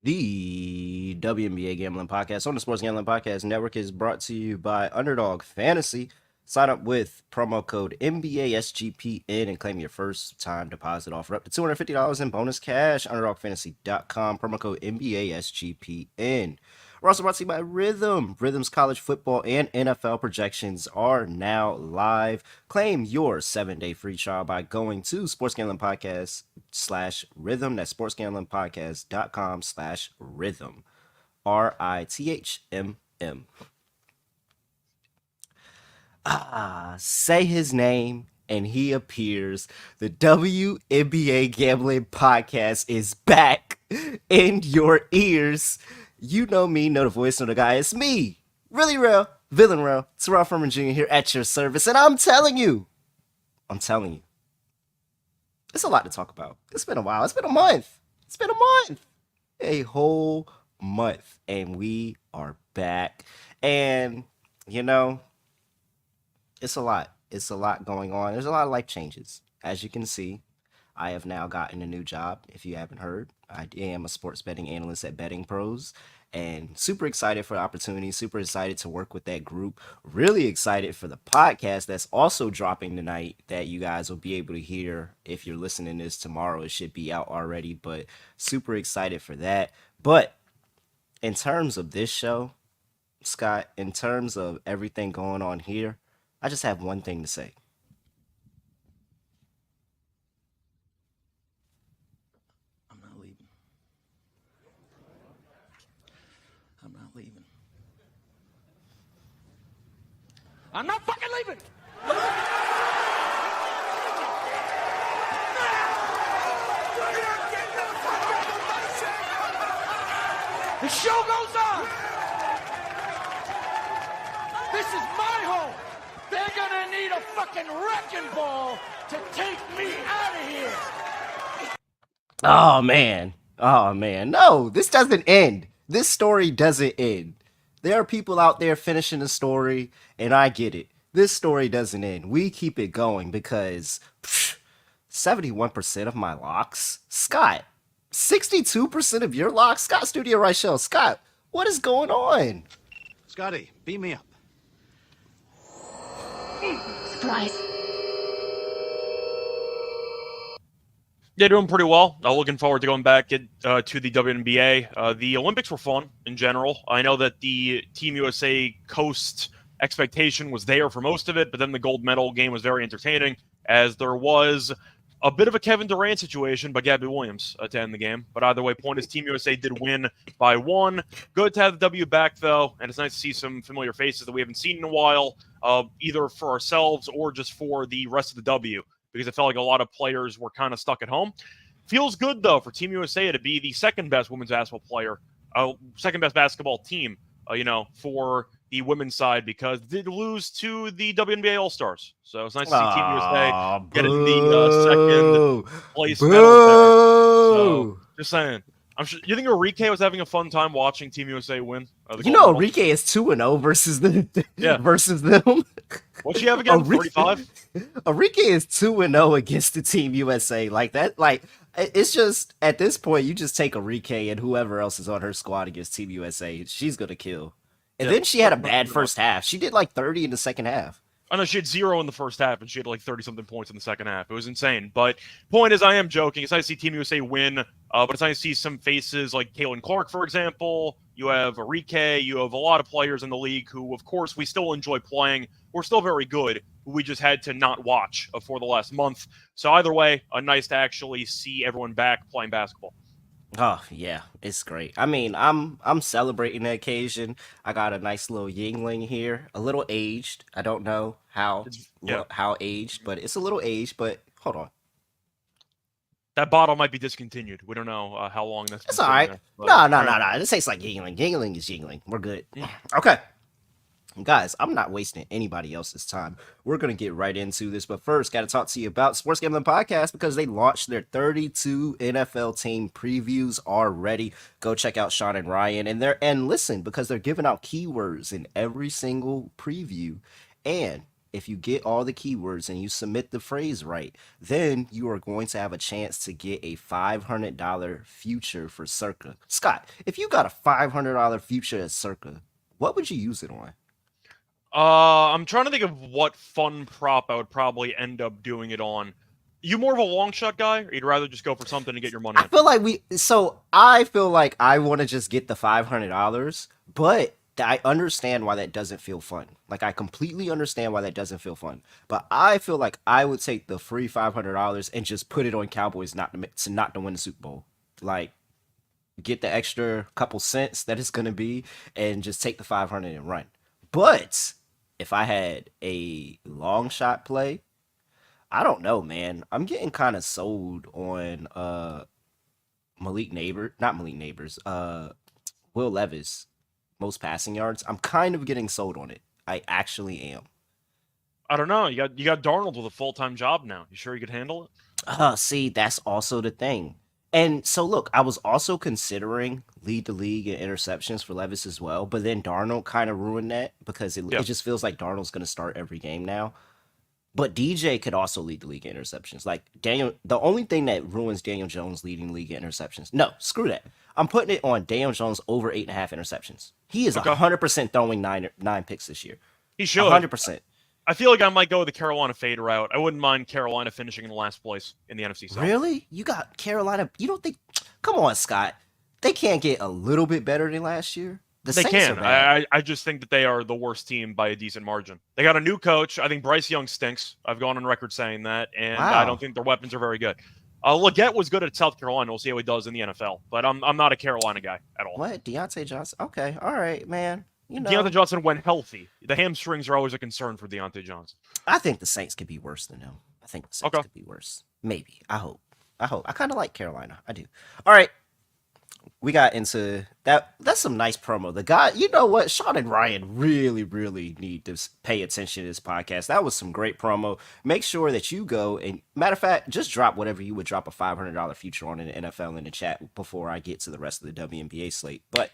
The WNBA Gambling Podcast on the Sports Gambling Podcast Network is brought to you by Underdog Fantasy. Sign up with promo code NBASGPN and claim your first time deposit offer up to $250 in bonus cash. UnderdogFantasy.com, promo code NBASGPN. We're also brought to you by Rhythm. Rhythm's college football and NFL projections are now live. Claim your 7-day free trial by going to sportsgamblingpodcast/rhythm. That's sportsgamblingpodcast.com/rhythm. RITHMM. Say his name and he appears. The WNBA Gambling Podcast is back in your ears. You know me, know the voice, know the guy. It's me, really real, villain real, Terrell Furman Jr. here at your service. And I'm telling you, it's a lot to talk about. It's been a while. It's been a month. A whole month. And we are back. And, you know, it's a lot. It's a lot going on. There's a lot of life changes. As you can see, I have now gotten a new job. If you haven't heard, I am a sports betting analyst at Betting Pros, and super excited for the opportunity, super excited to work with that group, really excited for the podcast that's also dropping tonight that you guys will be able to hear. If you're listening to this tomorrow, it should be out already, but super excited for that. But in terms of this show, Scott, in terms of everything going on here, I just have one thing to say. I'm not leaving. I'm not leaving. I'm not fucking leaving! The show goes on! This is my home! They're gonna need a fucking wrecking ball to take me out of here! Oh man. No, this doesn't end. This story doesn't end. There are people out there finishing the story, and I get it. This story doesn't end. We keep it going because 71% of my locks. Scott, 62% of your locks. Scott Studio Reichel. Scott, what is going on? Scotty, beam me up. Surprise. Yeah, doing pretty well. Looking forward to going back to the WNBA. The Olympics were fun in general. I know that the Team USA Coast expectation was there for most of it, but then the gold medal game was very entertaining, as there was a bit of a Kevin Durant situation by Gabby Williams to end the game. But either way, point is Team USA did win by 1. Good to have the W back, though, and it's nice to see some familiar faces that we haven't seen in a while, either for ourselves or just for the rest of the W, because it felt like a lot of players were kind of stuck at home. Feels good, though, for Team USA to be the second-best women's basketball player, second-best basketball team, for the women's side, because they did lose to the WNBA All-Stars. So it's nice to see Team USA getting the second place medal there. So, just saying. I'm sure you think Enrique was having a fun time watching Team USA win. Enrique is 2-0 versus versus them. What'd she have again? 35? Enrique is 2-0 against the Team USA. Like that, it's just at this point you just take Enrique and whoever else is on her squad against Team USA. She's gonna kill. And then she had a bad first half. She did like 30 in the second half. I know she had 0 in the first half, and she had like 30-something points in the second half. It was insane. But point is, I am joking. It's nice to see Team USA win, but it's nice to see some faces like Caitlin Clark, for example. You have Enrique. You have a lot of players in the league who, of course, we still enjoy playing. We're still very good. We just had to not watch for the last month. So either way, nice to actually see everyone back playing basketball. Oh yeah, it's great. I mean, I'm celebrating the occasion. I got a nice little Yingling here, a little aged. I don't know how aged, but it's a little aged. But hold on, that bottle might be discontinued. We don't know how long that's. It's all right. No. This tastes like Yingling. Yingling is Yingling. We're good. Okay. Guys, I'm not wasting anybody else's time. We're going to get right into this. But first, got to talk to you about Sports Gambling Podcast because they launched their 32 NFL team previews already. Go check out Sean and Ryan. And listen, because they're giving out keywords in every single preview. And if you get all the keywords and you submit the phrase right, then you are going to have a chance to get a $500 future for Circa. Scott, if you got a $500 future at Circa, what would you use it on? I'm trying to think of what fun prop I would probably end up doing it on. You more of a long shot guy, or you'd rather just go for something to get your money in? I feel like I want to just get the $500, but I understand why that doesn't feel fun. Like, I completely understand why that doesn't feel fun. But I feel like I would take the free $500 and just put it on Cowboys not to win the Super Bowl. Like, get the extra couple cents that it's gonna be, and just take the 500 and run. But if I had a long shot play, I don't know, man. I'm getting kind of sold on Will Levis, most passing yards. I'm kind of getting sold on it. I actually am. I don't know. You got Darnold with a full-time job now. You sure you could handle it? See, that's also the thing. And so, look, I was also considering lead the league in interceptions for Levis as well, but then Darnold kind of ruined that because it just feels like Darnold's going to start every game now. But DJ could also lead the league in interceptions. Like, the only thing that ruins Daniel Jones leading the league in interceptions. No, screw that. I'm putting it on Daniel Jones over 8.5 interceptions. He is 100% throwing nine picks this year. He should. 100%. I feel like I might go with the Carolina fade route. I wouldn't mind Carolina finishing in last place in the NFC South. Really? You got Carolina? You don't think? Come on, Scott. They can't get a little bit better than last year. They can. I just think that they are the worst team by a decent margin. They got a new coach. I think Bryce Young stinks. I've gone on record saying that, and I don't think their weapons are very good. Leggett was good at South Carolina. We'll see how he does in the NFL. But I'm not a Carolina guy at all. What? Deontay Johnson? Okay. All right, man. You know, Deontay Johnson went healthy. The hamstrings are always a concern for Deontay Johnson. I think the Saints could be worse than him. I think the Saints could be worse. Maybe. I hope. I kind of like Carolina. I do. All right. We got into that. That's some nice promo. The guy, you know what? Sean and Ryan really need to pay attention to this podcast. That was some great promo. Make sure that you go and, matter of fact, just drop whatever you would drop a $500 future on in the NFL in the chat before I get to the rest of the WNBA slate. But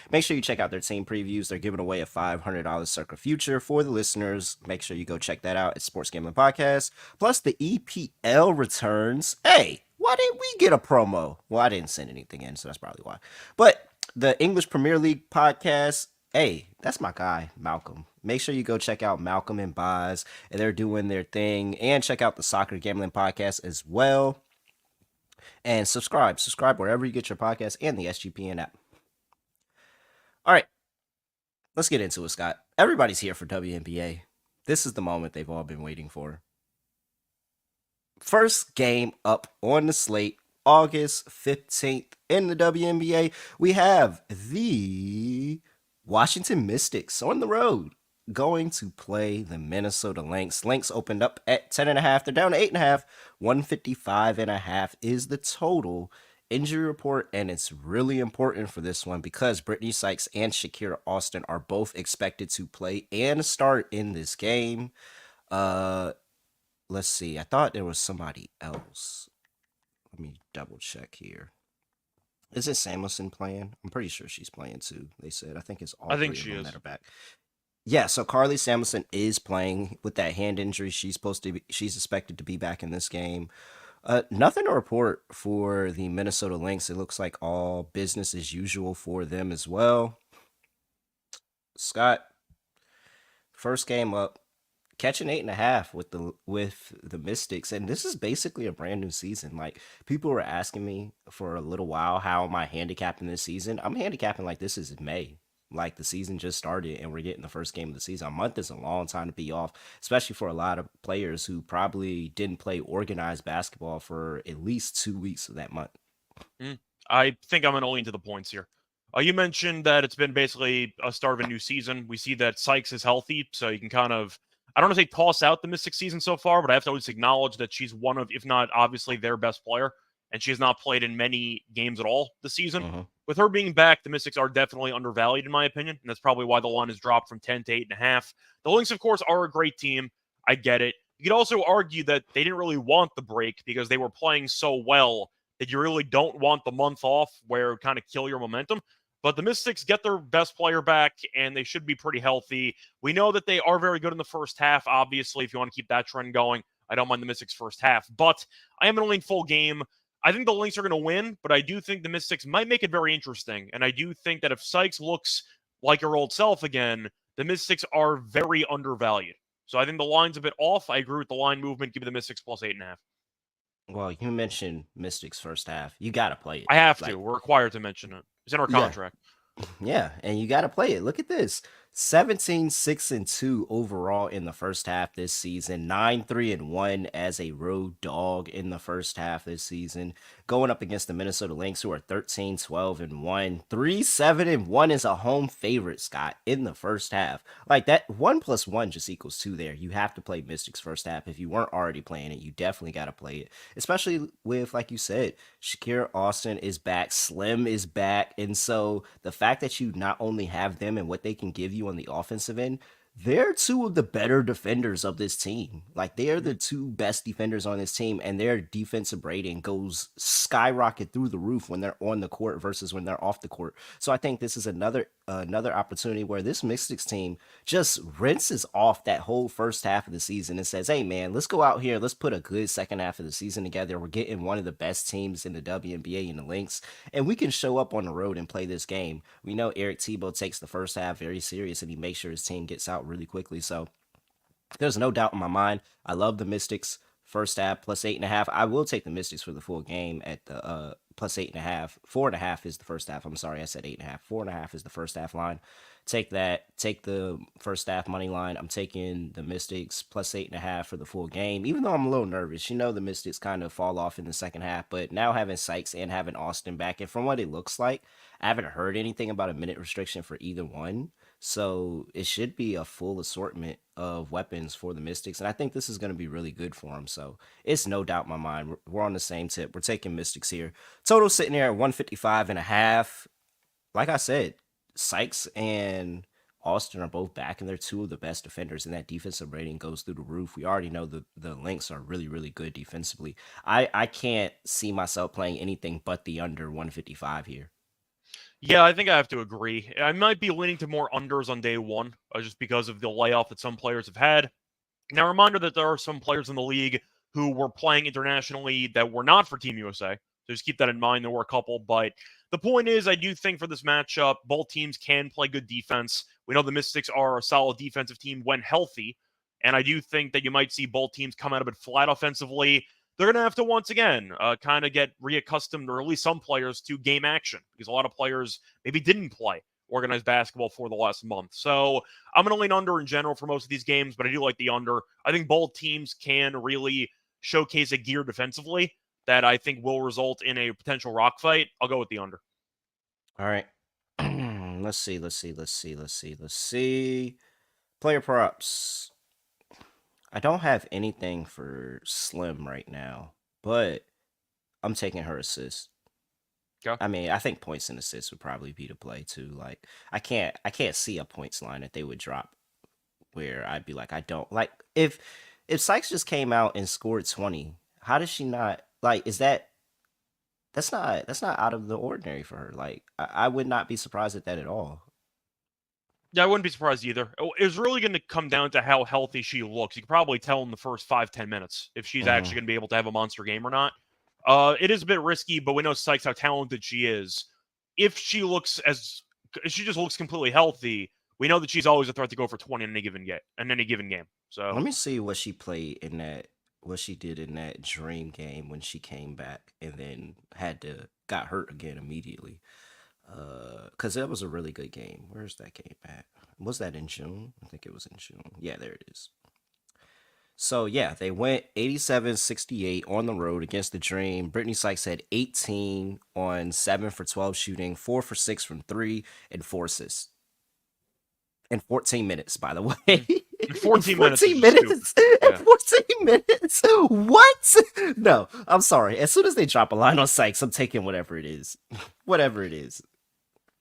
make sure you check out their team previews. They're giving away a $500 Circa future for the listeners. Make sure you go check that out at Sports Gambling Podcast. Plus the EPL returns. Hey, why didn't we get a promo? Well, I didn't send anything in, so that's probably why. But the English Premier League podcast, hey, that's my guy, Malcolm. Make sure you go check out Malcolm and Boz, and they're doing their thing. And check out the Soccer Gambling Podcast as well. And subscribe wherever you get your podcast and the SGPN app. All right, let's get into it, Scott. Everybody's here for WNBA. This is the moment they've all been waiting for. First game up on the slate, August 15th in the WNBA. We have the Washington Mystics on the road going to play the Minnesota Lynx. Lynx opened up at 10.5. They're down to 8.5. 155.5 is the total. Injury report, and it's really important for this one because Brittany Sykes and Shakira Austin are both expected to play and start in this game. Let's see. I thought there was somebody else. Let me double check here. Is it Samuelson playing? I'm pretty sure she's playing too. They said. I think it's all three of them that are back. Yeah, so Carly Samuelson is playing with that hand injury. She's expected to be back in this game. Nothing to report for the Minnesota Lynx. It looks like all business as usual for them as well. Scott, first game up. Catching 8.5 with the Mystics, and this is basically a brand new season. Like, people were asking me for a little while, how am I handicapping this season? I'm handicapping like this is May. Like, the season just started and we're getting the first game of the season. A month is a long time to be off, especially for a lot of players who probably didn't play organized basketball for at least 2 weeks of that month. I think I'm going to lean to the points here. You mentioned that it's been basically a start of a new season. We see that Sykes is healthy, so you can kind of, I don't want to say toss out the Mystics season so far, but I have to always acknowledge that she's one of, if not obviously their best player, and she has not played in many games at all this season. With her being back, the Mystics are definitely undervalued in my opinion, and that's probably why the line has dropped from 10 to 8.5. The Lynx, of course, are a great team. I get it. You could also argue that they didn't really want the break because they were playing so well that you really don't want the month off where it would kind of kill your momentum. But the Mystics get their best player back, and they should be pretty healthy. We know that they are very good in the first half, obviously, if you want to keep that trend going. I don't mind the Mystics' first half, but I am going to lean full game. I think the Lynx are going to win, but I do think the Mystics might make it very interesting, and I do think that if Sykes looks like her old self again, the Mystics are very undervalued. So I think the line's a bit off. I agree with the line movement. Give me the Mystics plus 8.5. Well, you mentioned Mystics first half. You got to play it. I have to. We're required to mention it. It's in our contract. Yeah, and you got to play it. Look at this. 17-6-2 overall in the first half this season. 9-3-1 as a road dog in the first half this season. Going up against the Minnesota Lynx, who are 13-12-1. 3-7-1 is a home favorite, Scott, in the first half. Like that 1 + 1 just equals 2 there. You have to play Mystics first half. If you weren't already playing it, you definitely got to play it. Especially with, like you said, Shakira Austin is back, Slim is back. And so the fact that you not only have them and what they can give you on the offensive end, they're two of the better defenders of this team. Like, they are the two best defenders on this team, and their defensive rating goes skyrocket through the roof when they're on the court versus when they're off the court. So I think this is another opportunity where this Mystics team just rinses off that whole first half of the season and says, hey man, let's go out here, let's put a good second half of the season together. We're getting one of the best teams in the WNBA in the Lynx, and we can show up on the road and play this game. We know Eric Tebow takes the first half very serious, and he makes sure his team gets out really quickly. So there's no doubt in my mind. I love the Mystics first half plus 8.5. I will take the Mystics for the full game at the plus 8.5. 4.5 is the first half. I'm sorry, I said 8.5. 4.5 is the first half line. Take that. Take the first half money line. I'm taking the Mystics plus 8.5 for the full game. Even though I'm a little nervous, the Mystics kind of fall off in the second half. But now having Sykes and having Austin back, and from what it looks like, I haven't heard anything about a minute restriction for either one. So it should be a full assortment of weapons for the Mystics. And I think this is going to be really good for them. So it's no doubt in my mind. We're on the same tip. We're taking Mystics here. Total sitting there at 155.5. Like I said, Sykes and Austin are both back, and they're two of the best defenders, and that defensive rating goes through the roof. We already know the Lynx are really, really good defensively. I can't see myself playing anything but the under 155 here. Yeah, I think I have to agree. I might be leaning to more unders on day one, just because of the layoff that some players have had. Now, a reminder that there are some players in the league who were playing internationally that were not for Team USA. So just keep that in mind. There were a couple, but the point is, I do think for this matchup, both teams can play good defense. We know the Mystics are a solid defensive team when healthy, and I do think that you might see both teams come out a bit flat offensively. They're going to have to, once again, kind of get reaccustomed, or at least some players, to game action, because a lot of players maybe didn't play organized basketball for the last month. So I'm going to lean under in general for most of these games, but I do like the under. I think both teams can really showcase a gear defensively that I think will result in a potential rock fight. I'll go with the under. All right. Let's see. Player props. I don't have anything for Slim right now, but I'm taking her assist. Okay. I mean, I think points and assists would probably be the play too. Like, I can't see a points line that they would drop where I'd be like, I don't like if Sykes just came out and scored 20. How does she not like? That's not out of the ordinary for her. Like, I would not be surprised at that at all. Yeah, I wouldn't be surprised either. It's really going to come down to how healthy she looks. You can probably tell in the first 5-10 minutes if she's actually going to be able to have a monster game or not. It is a bit risky, but we know Sykes how talented she is. If she just looks completely healthy, we know that she's always a threat to go for 20 in any given game. So let me see what she played in that. What she did in that dream game when she came back and then got hurt again immediately. Because that was a really good game. Where's that game at? Was that in June? I think it was in June. Yeah, there it is. So, yeah, they went 87-68 on the road against the Dream. Brittany Sykes had 18 on 7 for 12 shooting, 4 for 6 from 3, and 4 assists. In 14 minutes, by the way. 14 minutes. 14 minutes. Yeah. 14 minutes. What? No, I'm sorry. As soon as they drop a line on Sykes, I'm taking whatever it is. Whatever it is.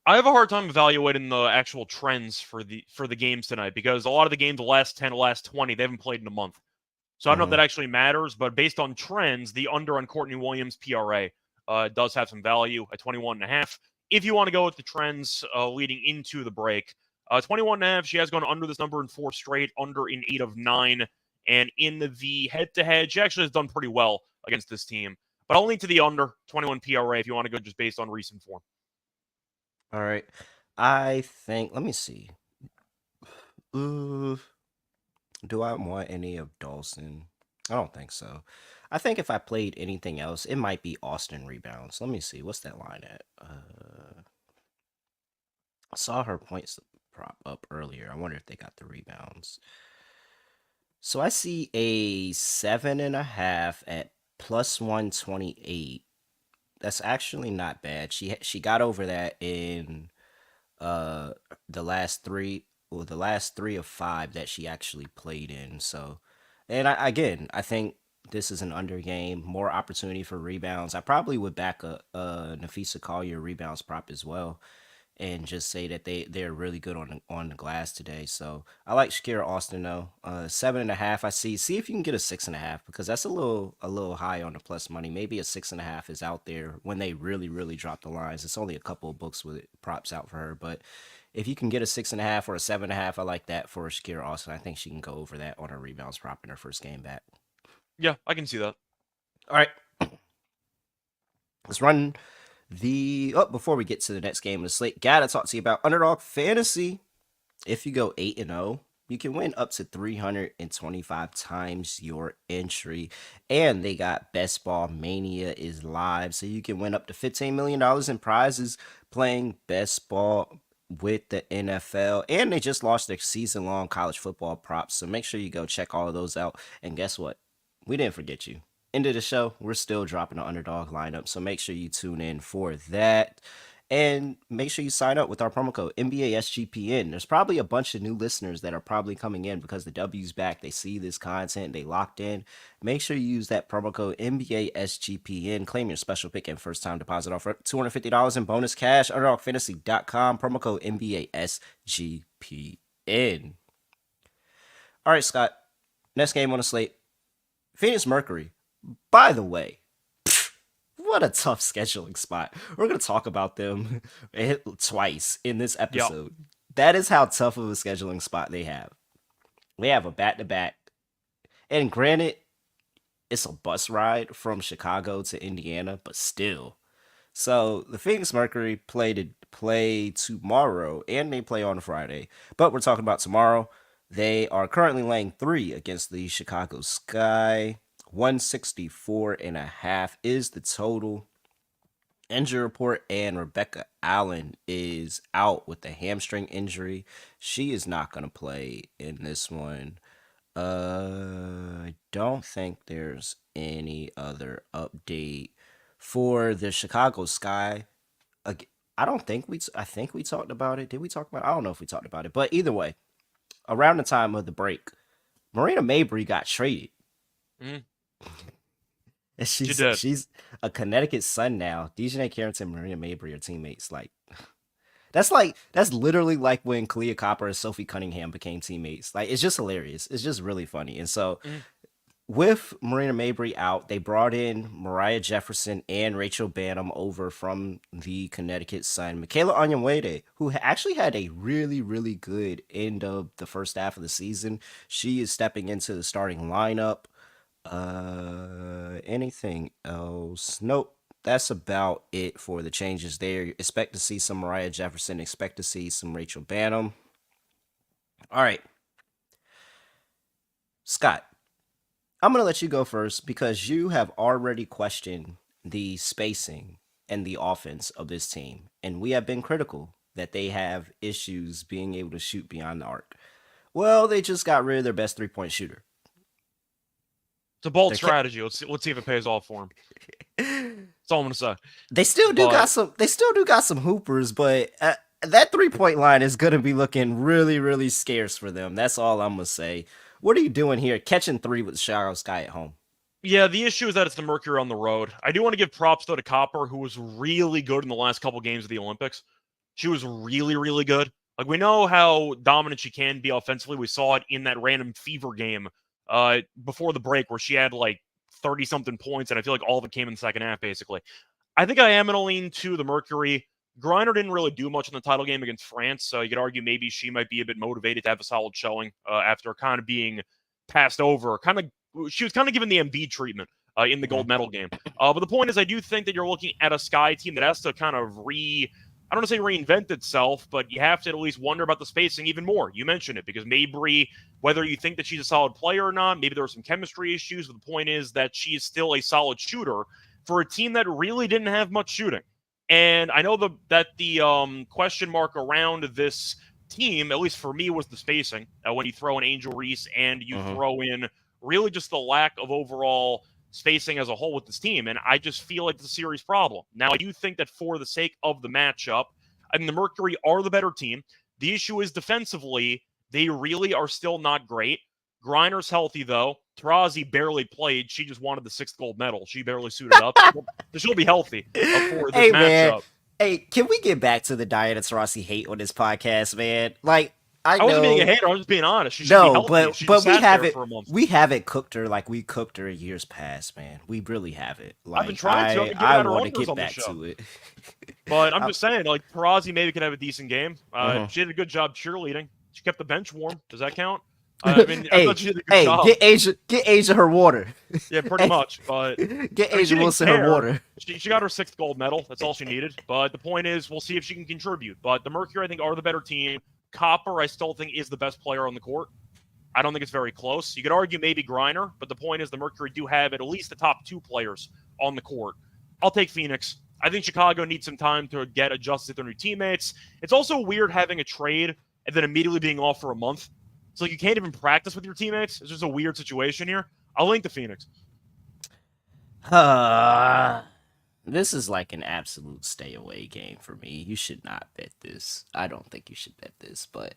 I have a hard time evaluating the actual trends for the games tonight, because a lot of the games, the last 10, the last 20, they haven't played in a month. So I don't know if that actually matters, but based on trends, the under on Courtney Williams PRA does have some value at 21.5. if you want to go with the trends leading into the break, 21.5, she has gone under this number in 4 straight, under in 8 of 9. And in the head-to-head, she actually has done pretty well against this team. But I'll lean to the under 21 PRA if you want to go just based on recent form. All right. I think, let me see. Do I want any of Dawson? I don't think so. I think if I played anything else, it might be Austin rebounds. Let me see. What's that line at? I saw her points prop up earlier. I wonder if they got the rebounds. So I see a 7.5 at plus 128. That's actually not bad. She got over that in the last three of 5 that she actually played in. So, and I think this is an under game, more opportunity for rebounds. I probably would back a Nafisa Collier rebounds prop as well, and just say that they're really good on the glass today. So I like Shakira Austin though. 7.5. I see if you can get a 6.5, because that's a little high on the plus money. Maybe a 6.5 is out there when they really drop the lines. It's only a couple of books with props out for her, but if you can get a 6.5 or a 7.5, I like that for Shakira Austin. I think she can go over that on her rebounds prop in her first game back. Yeah, I can see that. All right, let's run before we get to the next game of the slate, gotta talk to you about Underdog Fantasy. If you go 8-0, you can win up to 325 times your entry. And they got Best Ball Mania is live, so you can win up to $15 million in prizes playing Best Ball with the NFL. And they just launched their season-long college football props, so make sure you go check all of those out. And guess what? We didn't forget you. End of the show, we're still dropping an Underdog lineup, so make sure you tune in for that. And make sure you sign up with our promo code NBA SGPN. There's probably a bunch of new listeners that are probably coming in because the W's back. They see this content, they locked in. Make sure you use that promo code NBA SGPN. Claim your special pick and first time deposit offer $250 in bonus cash. UnderdogFantasy.com. Promo code NBA SGPN. All right, Scott. Next game on the slate. Phoenix Mercury. By the way, what a tough scheduling spot. We're going to talk about them twice in this episode. Yep. That is how tough of a scheduling spot they have. They have a back-to-back. And granted, it's a bus ride from Chicago to Indiana, but still. So the Phoenix Mercury play tomorrow, and they play on Friday. But we're talking about tomorrow. They are currently laying 3 against the Chicago Sky. 164.5 is the total. Injury report, and Rebecca Allen is out with a hamstring injury. She is not going to play in this one. I don't think there's any other update for the Chicago Sky. I think we talked about it. Did we talk about it? I don't know if we talked about it. But either way, around the time of the break, Marina Mabrey got traded. And she's a Connecticut Sun now. Dejanay Carrington and Marina Mabrey are teammates. That's literally like when Kalia Copper and Sophie Cunningham became teammates. It's just hilarious. It's just really funny. And so with Marina Mabrey out, they brought in Mariah Jefferson and Rachel Banham over from the Connecticut Sun. Michaela Onyenwere, who actually had a really, really good end of the first half of the season. She is stepping into the starting lineup. Anything else? Nope. That's about it for the changes there. Expect to see some Mariah Jefferson. Expect to see some Rachel Banham. All right. Scott, I'm going to let you go first because you have already questioned the spacing and the offense of this team. And we have been critical that they have issues being able to shoot beyond the arc. Well, they just got rid of their best 3-point shooter. It's a bold strategy. Let's see if it pays off for him. That's all I'm gonna say. They still do got some hoopers, but that 3-point line is gonna be looking really, really scarce for them. That's all I'm gonna say. What are you doing here, catching 3 with the Chicago Sky at home? Yeah, the issue is that it's the Mercury on the road. I do want to give props though to Copper, who was really good in the last couple games of the Olympics. She was really, really good. We know how dominant she can be offensively. We saw it in that random fever game before the break where she had 30-something points, and I feel like all of it came in the second half, basically. I think I am going to lean to the Mercury Griner didn't really do much in the title game against France, so you could argue maybe she might be a bit motivated to have a solid showing after kind of being passed over. She was kind of given the Embiid treatment in the gold medal game. But the point is, I do think that you're looking at a Sky team that has to kind of I don't want to say reinvent itself, but you have to at least wonder about the spacing even more. You mentioned it, because Mabry, whether you think that she's a solid player or not, maybe there were some chemistry issues, but the point is that she is still a solid shooter for a team that really didn't have much shooting. And I know that the question mark around this team, at least for me, was the spacing. When you throw in Angel Reese and you throw in really just the lack of overall spacing as a whole with this team. And I just feel like it's a serious problem. Now, I do think that for the sake of the matchup, I mean, the Mercury are the better team. The issue is defensively, they really are still not great. Griner's healthy, though. Taurasi barely played. She just wanted the 6th gold medal. She barely suited up. She'll be healthy for this matchup. Man. Hey, can we get back to the Diana Taurasi hate on this podcast, man? Like, I wasn't being a hater. I was just being honest. She but we haven't cooked her like we cooked her in years past, man. We really haven't. Like, I've been trying to. I want to get back to it. But I'm just saying, like, Taurasi maybe could have a decent game. She did a good job cheerleading. She kept the bench warm. Does that count? I mean, I thought she did a good job. Get Asia her water. Yeah, pretty much. But get Asia Wilson her water. She got her 6th gold medal. That's all she needed. But the point is, we'll see if she can contribute. But the Mercury, I think, are the better team. Copper, I still think, is the best player on the court. I don't think it's very close. You could argue maybe Griner, but the point is the Mercury do have at least the top 2 players on the court. I'll take Phoenix. I think Chicago needs some time to get adjusted to their new teammates. It's also weird having a trade and then immediately being off for a month. So you can't even practice with your teammates. It's just a weird situation here. I'll link to Phoenix. This is like an absolute stay away game for me. You should not bet this. I don't think you should bet this, but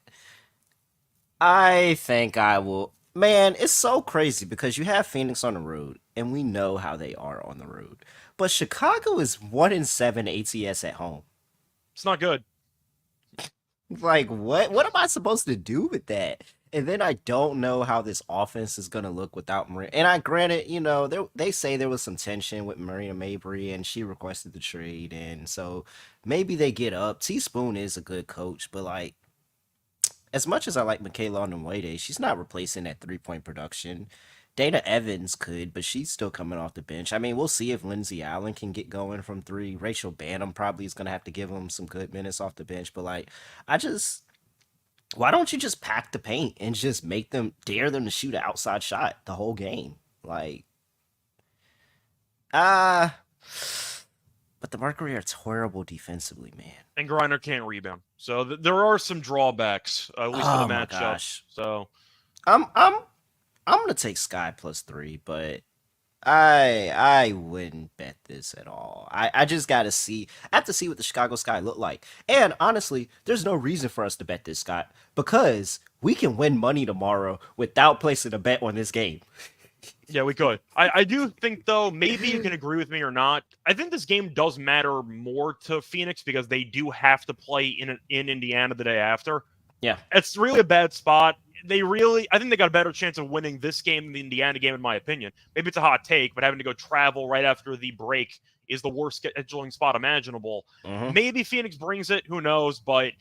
I think I will. Man, it's so crazy because you have Phoenix on the road, and we know how they are on the road. But Chicago is 1-7 ATS at home. It's not good. Like, what? What am I supposed to do with that? And then I don't know how this offense is going to look without Marina. And granted, you know, they say there was some tension with Marina Mabry, and she requested the trade. And so maybe they get up. Teaspoon is a good coach, but, like, as much as I like Michaela Onwuede, she's not replacing that 3-point production. Dana Evans could, but she's still coming off the bench. I mean, we'll see if Lindsay Allen can get going from 3. Rachel Banham probably is going to have to give him some good minutes off the bench. But, like, why don't you just pack the paint and just dare them to shoot an outside shot the whole game? Like, but the Mercury are terrible defensively, man. And Griner can't rebound. So there are some drawbacks, at least for the matchup. Gosh. So I'm gonna take Sky +3, but I wouldn't bet this at all. I just gotta see. I have to see what the Chicago Sky look like. And honestly, there's no reason for us to bet this, Scott, because we can win money tomorrow without placing a bet on this game. Yeah, we could. I do think, though, maybe you can agree with me or not. I think this game does matter more to Phoenix because they do have to play in Indiana the day after. Yeah. It's really a bad spot. I think they got a better chance of winning this game than the Indiana game, in my opinion. Maybe it's a hot take, but having to go travel right after the break is the worst scheduling spot imaginable. Maybe Phoenix brings it, who knows, but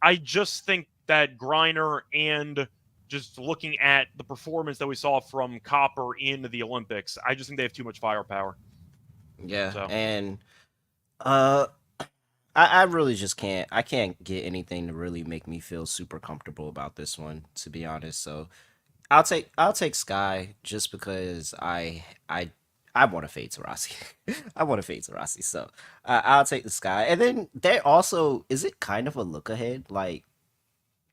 I just think that Griner and just looking at the performance that we saw from Copper in the Olympics, I just think they have too much firepower. Yeah, so. And I really just can't. I can't get anything to really make me feel super comfortable about this one, to be honest. So I'll take Sky just because I want to fade Taurasi. I want to fade Taurasi, so I'll take the Sky. And then they also, is it kind of a look ahead? Like,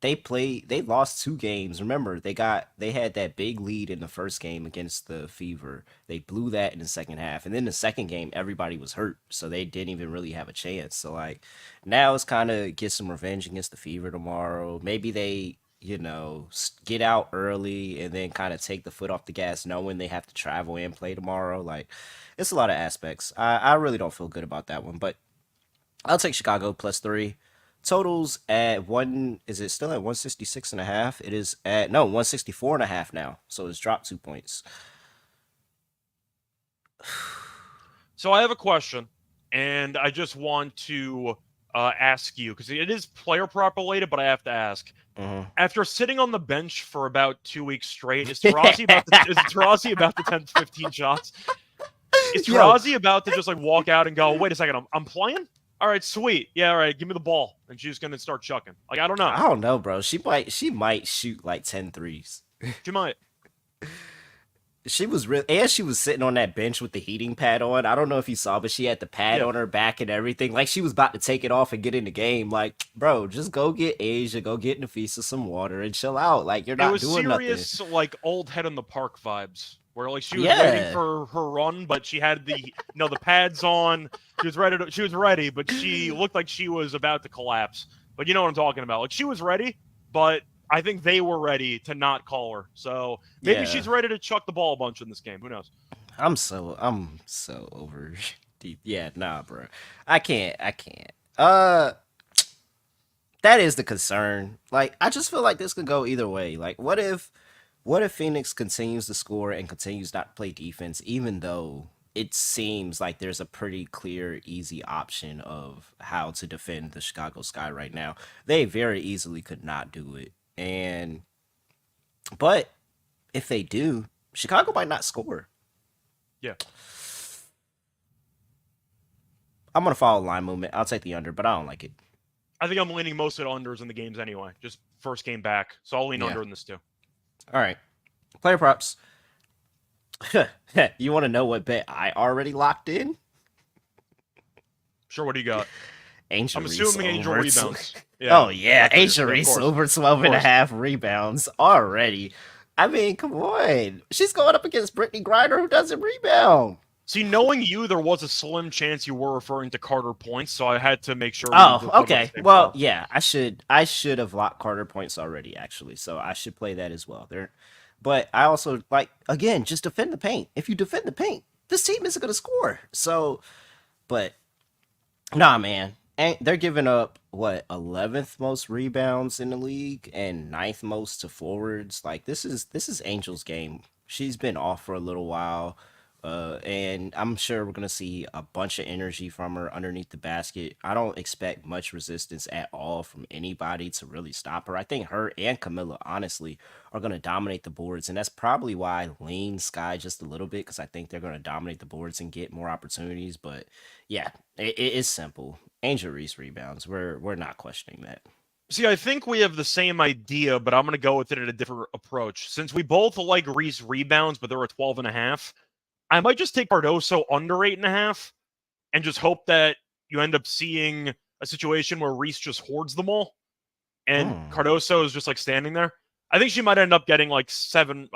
they lost 2 games. Remember, they had that big lead in the first game against the Fever. They blew that in the second half. And then the second game, everybody was hurt. So they didn't even really have a chance. So, like, now it's kind of get some revenge against the Fever tomorrow. Maybe they, you know, get out early and then kind of take the foot off the gas knowing they have to travel and play tomorrow. Like, it's a lot of aspects. I really don't feel good about that one. But I'll take Chicago +3. Totals at is it still at 166.5? It is at 164.5 now. So it's dropped 2 points. So I have a question, and I just want to ask you, because it is player prop related, but I have to ask. After sitting on the bench for about 2 weeks straight, is Taurasi about to 10, 15 shots? Is Taurasi about to just like walk out and go, wait a second, I'm playing? All right, sweet. Yeah, all right, give me the ball. And she's going to start chucking. Like, I don't know. I don't know, bro. She might shoot like 10 threes. She might. She was she was sitting on that bench with the heating pad on. I don't know if you saw, but she had the pad on her back and everything. Like, she was about to take it off and get in the game. Like, bro, just go get Asia, go get Nafisa some water and chill out. Like, you're not doing nothing. It was serious, like, old head in the park vibes. Where, like, she was waiting for her run, but she had the pads on. She was ready, but she looked like she was about to collapse. But you know what I'm talking about. Like, she was ready, but I think they were ready to not call her. So maybe she's ready to chuck the ball a bunch in this game. Who knows? I'm so over. Yeah, nah, bro. I can't. That is the concern. Like, I just feel like this could go either way. Like, what if Phoenix continues to score and continues not to play defense, even though it seems like there's a pretty clear, easy option of how to defend the Chicago Sky right now? They very easily could not do it. But if they do, Chicago might not score. Yeah. I'm going to follow line movement. I'll take the under, but I don't like it. I think I'm leaning most at unders in the games anyway. Just first game back. So I'll lean under in this too. All right. Player props. You want to know what bet I already locked in? Sure, what do you got? Angel I'm Reese assuming Angel over rebounds. Oh, yeah. Angel Reese over 12.5 rebounds already. I mean, come on. She's going up against Brittany Griner, who doesn't rebound. See, knowing you, there was a slim chance you were referring to Carter Points, so I had to make sure. Oh, okay. Well, yeah, I should have locked Carter Points already, actually, so I should play that as well. But I also, like, again, just defend the paint. If you defend the paint, this team isn't going to score. So, but, nah, man. And they're giving up, 11th most rebounds in the league and 9th most to forwards. Like, this is Angel's game. She's been off for a little while. And I'm sure we're going to see a bunch of energy from her underneath the basket. I don't expect much resistance at all from anybody to really stop her. I think her and Camilla, honestly, are going to dominate the boards. And that's probably why I lean Sky just a little bit, because I think they're going to dominate the boards and get more opportunities. But yeah, it is simple. Angel Reese rebounds. We're not questioning that. See, I think we have the same idea, but I'm going to go with it at a different approach. Since we both like Reese rebounds, but they're at 12.5, I might just take Cardoso under 8.5 and just hope that you end up seeing a situation where Reese just hoards them all and Cardoso is just like standing there. I think she might end up getting like seven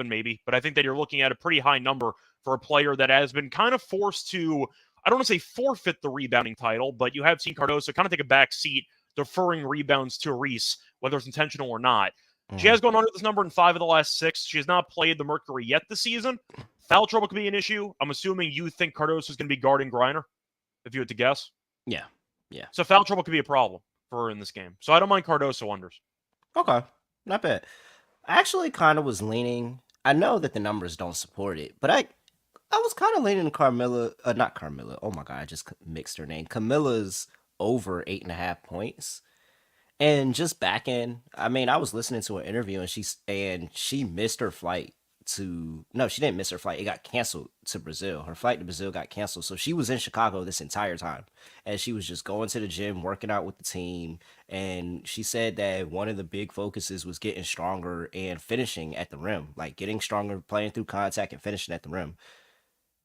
maybe, but I think that you're looking at a pretty high number for a player that has been kind of forced to, I don't want to say forfeit the rebounding title, but you have seen Cardoso kind of take a back seat, deferring rebounds to Reese, whether it's intentional or not. She has gone under this number in 5 of the last 6. She has not played the Mercury yet this season. Foul trouble could be an issue. I'm assuming you think Cardoso is going to be guarding Griner, if you had to guess. Yeah. So foul trouble could be a problem for her in this game. So I don't mind Cardoso unders. Okay, not bad. I actually kind of was leaning. I know that the numbers don't support it, but I was kind of leaning Carmilla. Not Carmilla. Oh my god, I just mixed her name. Camilla's over 8.5 points. And just back in, I mean, I was listening to an interview and she missed her flight no, she didn't miss her flight. It got canceled to Brazil. Her flight to Brazil got canceled. So she was in Chicago this entire time. And she was just going to the gym, working out with the team. And she said that one of the big focuses was getting stronger and finishing at the rim. Like getting stronger, playing through contact and finishing at the rim.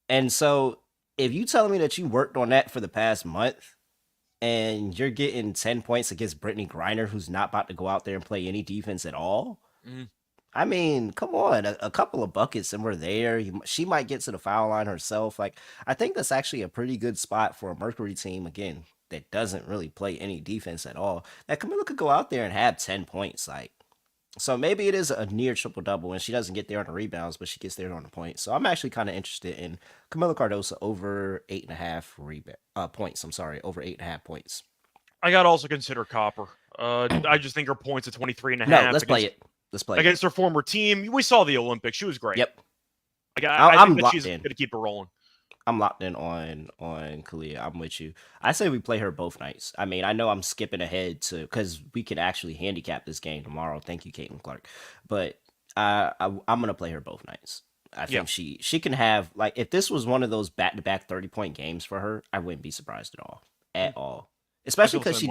And so if you telling me that you worked on that for the past month, and you're getting 10 points against Brittany Griner, who's not about to go out there and play any defense at all. I mean, come on, a couple of buckets and we're there. She might get to the foul line herself. Like, I think that's actually a pretty good spot for a Mercury team, again, that doesn't really play any defense at all. That Camilla could go out there and have 10 points. Like, so maybe it is a near triple-double and she doesn't get there on the rebounds, but she gets there on the points. So I'm actually kind of interested in Camilla Cardoso over 8.5 points. I'm sorry, over 8.5 points. I got to also consider Copper. I just think her points at 23.5. No, let's play it. Against her former team. We saw the Olympics. She was great. Yep. I think that she's going to keep it rolling. I'm locked in on Kalia. I'm with you. I say we play her both nights. I mean, I know I'm skipping ahead to because we could actually handicap this game tomorrow. Thank you, Caitlin Clark. But I'm gonna play her both nights. I think she can have like if this was one of those back-to-back 30-point games for her, I wouldn't be surprised at all. Especially because she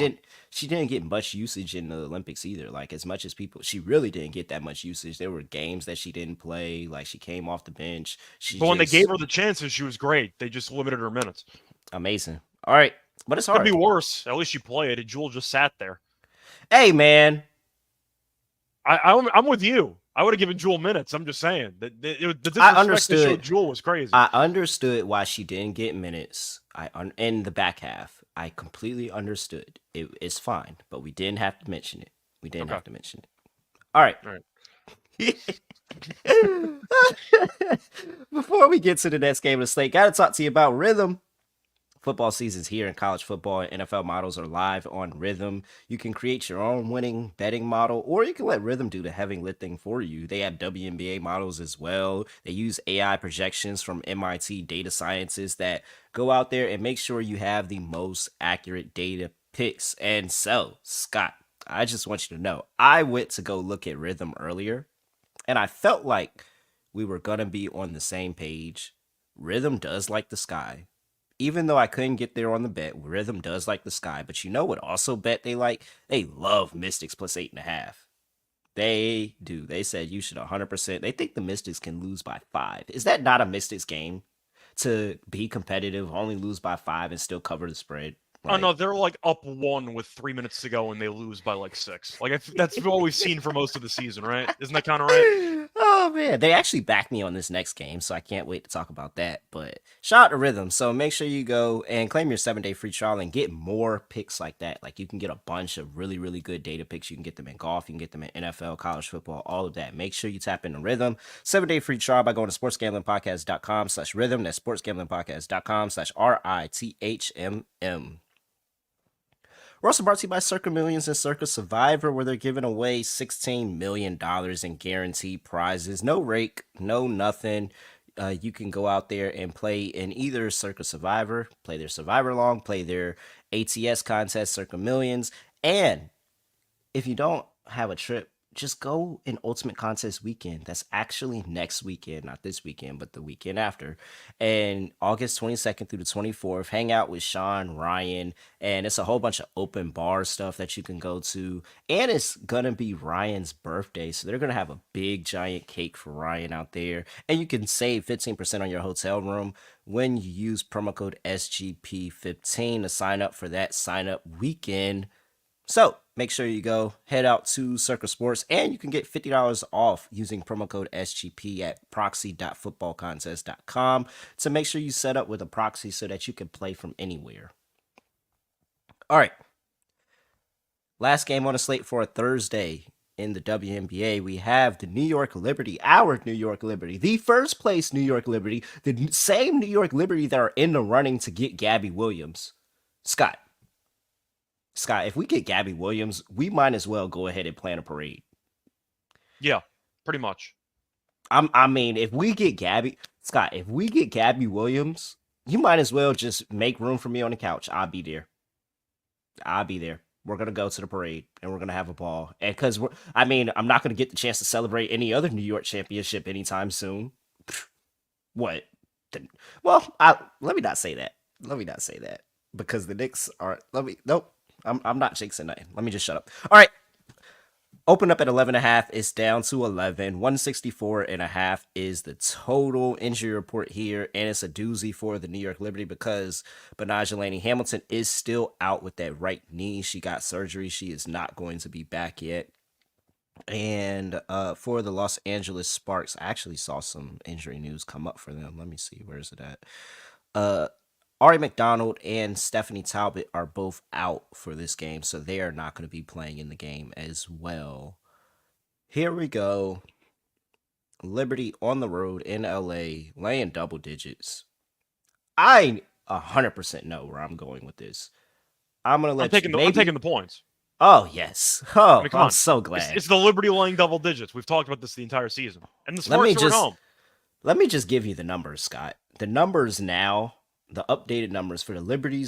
didn't get much usage in the Olympics either. Like as much as people, she really didn't get that much usage. There were games that she didn't play. Like she came off the bench. But when they gave her the chances, she was great. They just limited her minutes. Amazing. All right, but it's hard. Could be worse. At least she played. Jewel just sat there. Hey man, I'm with you. I would have given Jewel minutes. I'm just saying that the I understood. Jewel was crazy. I understood why she didn't get minutes. In the back half. I completely understood. It's fine, but we didn't have to mention it. We didn't have to mention it. All right. Before we get to the next game of the slate, got to talk to you about Rhythm. Football season's here in college football, and NFL models are live on Rhythm. You can create your own winning betting model, or you can let Rhythm do the heavy lifting for you. They have WNBA models as well. They use AI projections from MIT data scientists that go out there and make sure you have the most accurate data picks. And so, Scott, I just want you to know, I went to go look at Rhythm earlier, and I felt like we were going to be on the same page. Rhythm does like the sky. Even though I couldn't get there on the bet, Rhythm does like the sky. But you know what also bet they like? They love Mystics plus 8.5. They do. They said you should 100%. They think the Mystics can lose by 5. Is that not a Mystics game? To be competitive, only lose by 5 and still cover the spread? Oh no, they're like up 1 with 3 minutes to go and they lose by like 6. Like that's what we've seen for most of the season, right? Isn't that kind of right? Oh man, they actually backed me on this next game, so I can't wait to talk about that. But shout out to Rhythm. So make sure you go and claim your 7-day free trial and get more picks like that. Like you can get a bunch of really, really good data picks. You can get them in golf, you can get them in NFL, college football, all of that. Make sure you tap into Rhythm. 7-day free trial by going to sportsgamblingpodcast.com/rhythm. That's sportsgamblingpodcast.com/RITHMM. We're also brought to you by Circa Millions and Circa Survivor, where they're giving away $16 million in guaranteed prizes. No rake, no nothing. You can go out there and play in either Circa Survivor, play their Survivor Long, play their ATS contest, Circa Millions. And if you don't have a trip, just go in Ultimate Contest Weekend. That's actually next weekend, not this weekend, but the weekend after. And August 22nd through the 24th, hang out with Sean, Ryan, and it's a whole bunch of open bar stuff that you can go to. And it's going to be Ryan's birthday, so they're going to have a big giant cake for Ryan out there. And you can save 15% on your hotel room when you use promo code SGP15 to sign up for that sign-up weekend. So make sure you go head out to Circa Sports, and you can get $50 off using promo code SGP at proxy.footballcontest.com to make sure you set up with a proxy so that you can play from anywhere. All right. Last game on the slate for a Thursday in the WNBA, we have the New York Liberty, our New York Liberty, the first place New York Liberty, the same New York Liberty that are in the running to get Gabby Williams. Scott, if we get Gabby Williams, we might as well go ahead and plan a parade. Yeah, pretty much. I mean, if we get Gabby Williams, you might as well just make room for me on the couch. I'll be there. We're going to go to the parade, and we're going to have a ball. And because, I'm not going to get the chance to celebrate any other New York championship anytime soon. What? Well, let me not say that. Because the Knicks are, nope. I'm not jinxing nothing. Let me just shut up. All right. Open up at 11.5. It's down to 11. 164.5 is the total injury report here. And it's a doozy for the New York Liberty because Benajelani Hamilton is still out with that right knee. She got surgery. She is not going to be back yet. And for the Los Angeles Sparks, I actually saw some injury news come up for them. Let me see. Where is it at? Ari McDonald and Stephanie Talbot are both out for this game, so they are not going to be playing in the game as well. Here we go. Liberty on the road in LA, laying double digits. I 100% know where I'm going with this. I'm going to let I'm taking the points. Oh, yes. Oh, come on. I'm so glad. It's the Liberty laying double digits. We've talked about this the entire season. And the Sparks are at home. Let me just give you the numbers, Scott. the numbers now, the updated numbers for the Liberty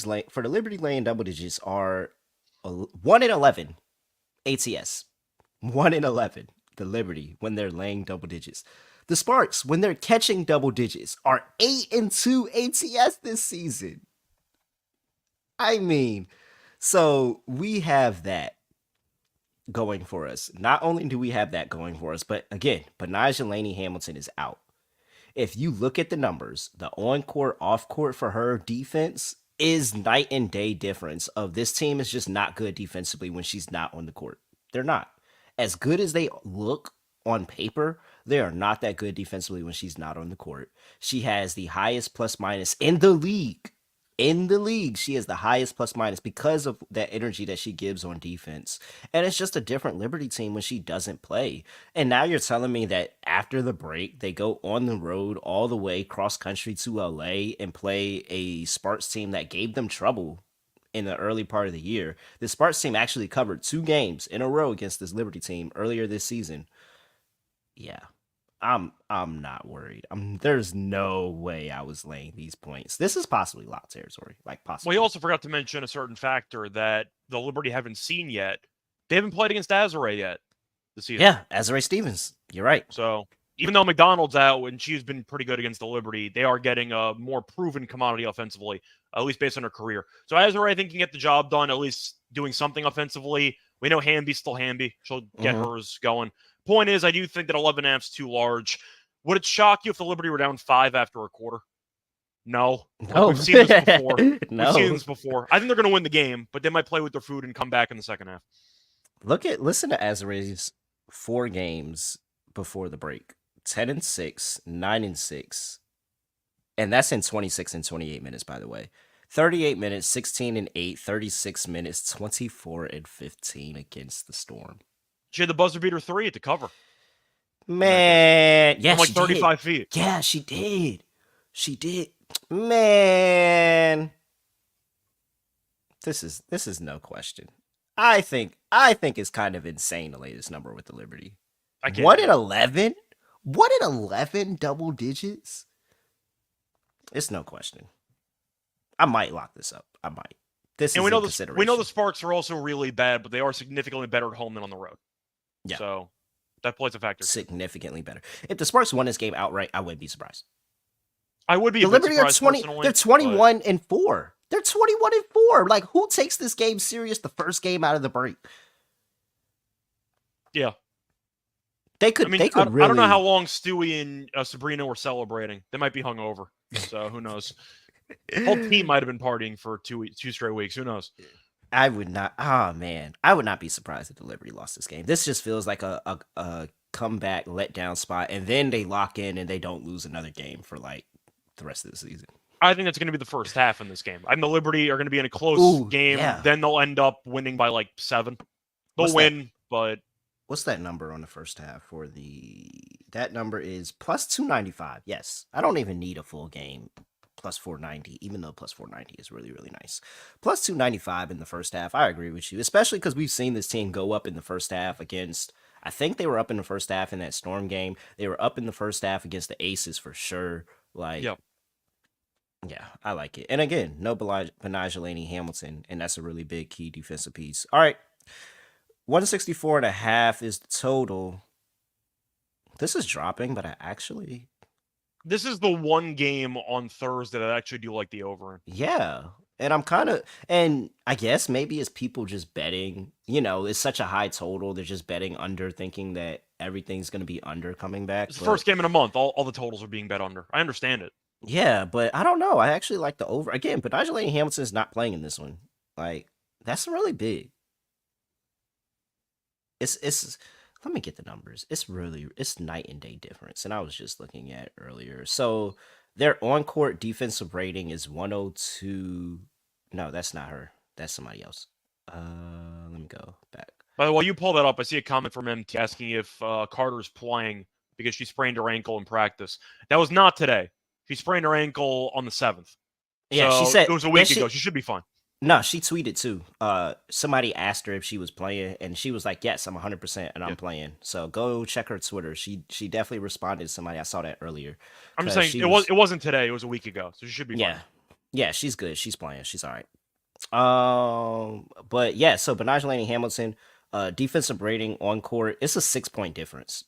laying double digits are 1-11 ATS. 1-11 the Liberty when they're laying double digits. The Sparks, when they're catching double digits, are 8-2 ATS this season. I mean, so we have that going for us. Not only do we have that going for us, but again, Betnijah Laney Hamilton is out. If you look at the numbers, the on-court, off-court for her defense is night and day difference of this team is just not good defensively when she's not on the court. They're not. As good as they look on paper, they are not that good defensively when she's not on the court. She has the highest plus minus in the league. In the league, she has the highest plus minus because of that energy that she gives on defense. And it's just a different Liberty team when she doesn't play. And now you're telling me that after the break, they go on the road all the way cross country to LA and play a Sparks team that gave them trouble in the early part of the year. The Sparks team actually covered 2 games in a row against this Liberty team earlier this season. Yeah. I'm not worried. There's no way I was laying these points. This is possibly lock territory, like possibly. Well, you also forgot to mention a certain factor that the Liberty haven't seen yet. They haven't played against Azure yet this season. Yeah, Azure Stevens. You're right. So even though McDonald's out and she's been pretty good against the Liberty, they are getting a more proven commodity offensively, at least based on her career. So Azure, I think, can get the job done, at least doing something offensively. We know Hamby's still Hamby. She'll get hers going. Point is, I do think that 11.5 is too large. Would it shock you if the Liberty were down 5 after a quarter? No. No. We've seen this before. No. We've seen this before. I think they're going to win the game, but they might play with their food and come back in the second half. Listen to Azure's 4 games before the break. 10-6, 9-6. And that's in 26 and 28 minutes, by the way. 38 minutes, 16-8, 36 minutes, 24-15 against the Storm. She had the buzzer beater 3 at the cover. Man, yeah, from like she 35 did. feet. Yeah, she did. She did. Man, this is no question. I think it's kind of insane to lay this number with the Liberty. 1-11? 1-11 double digits? It's no question. I might lock this up. I might. This and is we know the Sparks are also really bad, but they are significantly better at home than on the road. Yeah. So that plays a factor. Significantly better. If the Sparks won this game outright, I wouldn't be surprised. I would be. The Liberty are personally, they're 21-4. They're 21-4. Like, who takes this game serious the first game out of the break? Yeah. They could really... I don't know how long Stewie and Sabrina were celebrating. They might be hungover. So who knows? The whole team might have been partying for 2 straight weeks. Who knows? I would not. Oh man, I would not be surprised if the Liberty lost this game. This just feels like a comeback letdown spot, and then they lock in and they don't lose another game for like the rest of the season. I think that's going to be the first half in this game. I mean, the Liberty are going to be in a close game. Yeah. Then they'll end up winning by like 7. They'll win, but what's that number on the first half for the? That number is plus 295. Yes, I don't even need a full game. Plus 490, even though plus 490 is really, really nice. Plus 295 in the first half. I agree with you, especially because we've seen this team go up in the first half against, I think they were up in the first half in that Storm game. They were up in the first half against the Aces for sure. Like, yep. Yeah, I like it. And again, no Betnijah Laney Hamilton, and that's a really big key defensive piece. All right, 164.5 is the total. This is dropping, but this is the one game on Thursday that I actually do like the over in. Yeah. And I guess maybe it's people just betting, it's such a high total. They're just betting under, thinking that everything's going to be under coming back. It's the first game in a month. All the totals are being bet under. I understand it. Yeah, but I don't know. I actually like the over. Again, Betnijah Laney Hamilton's not playing in this one. Like, that's really big. It's let me get the numbers. It's night and day difference. And I was just looking at it earlier. So their on-court defensive rating is 102. No, that's not her. That's somebody else. Let me go back. By the way, while you pull that up, I see a comment from MT asking if Carter's playing because she sprained her ankle in practice. That was not today. She sprained her ankle on the 7th. Yeah, so she said it was a week ago. She should be fine. No, she tweeted too. Somebody asked her if she was playing, and she was like, "Yes, I'm 100%, and I'm playing." So go check her Twitter. She definitely responded to somebody. I saw that earlier. I'm just 'Cause saying it wasn't today. It was a week ago, so she should be fine. Yeah, she's good. She's playing. She's all right. But yeah, so Benaj Laney Hamilton, defensive rating on court, it's a 6 point difference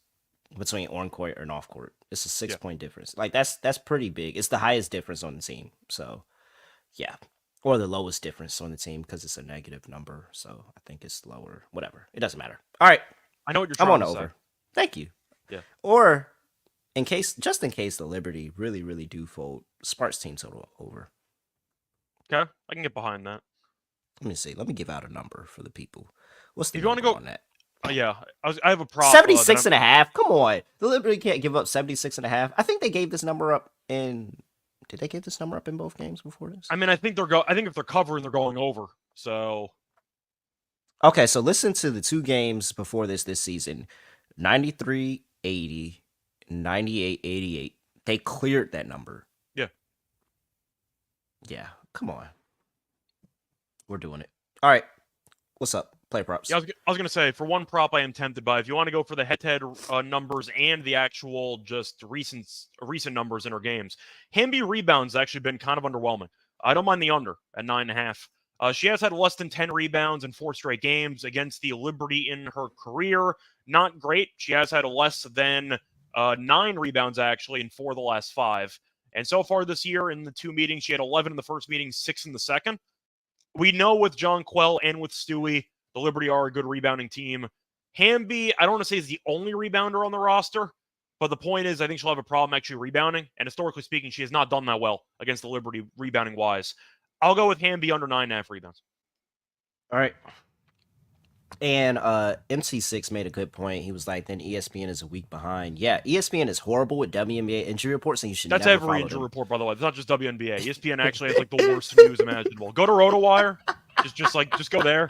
between on court and off court. It's a 6 point difference. Like that's pretty big. It's the highest difference on the team. So yeah. Or the lowest difference on the team because it's a negative number. So I think it's lower. Whatever. It doesn't matter. All right. I know what you're I'm trying on to say. over. Thank you. Yeah. Or just in case the Liberty really, really do fold, Sparks team total over. Okay, I can get behind that. Let me see. Let me give out a number for the people. What's the If you want number to go on that? Yeah, I have a prop. 76 and a half. Come on. The Liberty can't give up 76 and a half. I think they gave this number up in... Did they give this number up in both games before this? I mean, I think if they're covering, they're going over. So okay, so listen to the two games before this season. 93-80, 98-88. They cleared that number. Yeah. Yeah, come on. We're doing it. All right. What's up? Play props. Yeah, I was going to say, for one prop I am tempted by, if you want to go for the head-to-head numbers and the actual just recent numbers in her games, Hamby rebounds actually been kind of underwhelming. I don't mind the under at 9.5. She has had less than 10 rebounds in 4 straight games against the Liberty in her career. Not great. She has had less than 9 rebounds, actually, in 4 of the last 5. And so far this year, in the 2 meetings, she had 11 in the first meeting, 6 in the second. We know with John Quell and with Stewie, the Liberty are a good rebounding team. Hamby, I don't want to say is the only rebounder on the roster, but the point is I think she'll have a problem actually rebounding. And historically speaking, she has not done that well against the Liberty rebounding-wise. I'll go with Hamby under 9.5 rebounds. All right. And MC6 made a good point. He was like, then ESPN is a week behind. Yeah, ESPN is horrible with WNBA injury reports, and you should That's never every follow injury them. report, by the way. It's not just WNBA. ESPN actually has like the worst news imaginable. Go to RotoWire. Just go there.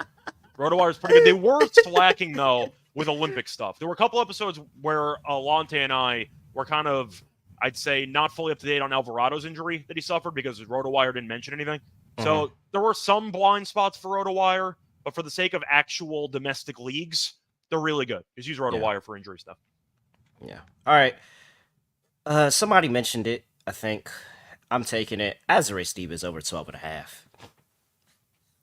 RotoWire is pretty good. They were slacking, though, with Olympic stuff. There were a couple episodes where Lonte and I were kind of, I'd say, not fully up to date on Alvarado's injury that he suffered because RotoWire didn't mention anything. So there were some blind spots for RotoWire, but for the sake of actual domestic leagues, they're really good. Just use RotoWire for injury stuff. Yeah. All right. Somebody mentioned it, I think. I'm taking it. Azure Stevens over 12.5.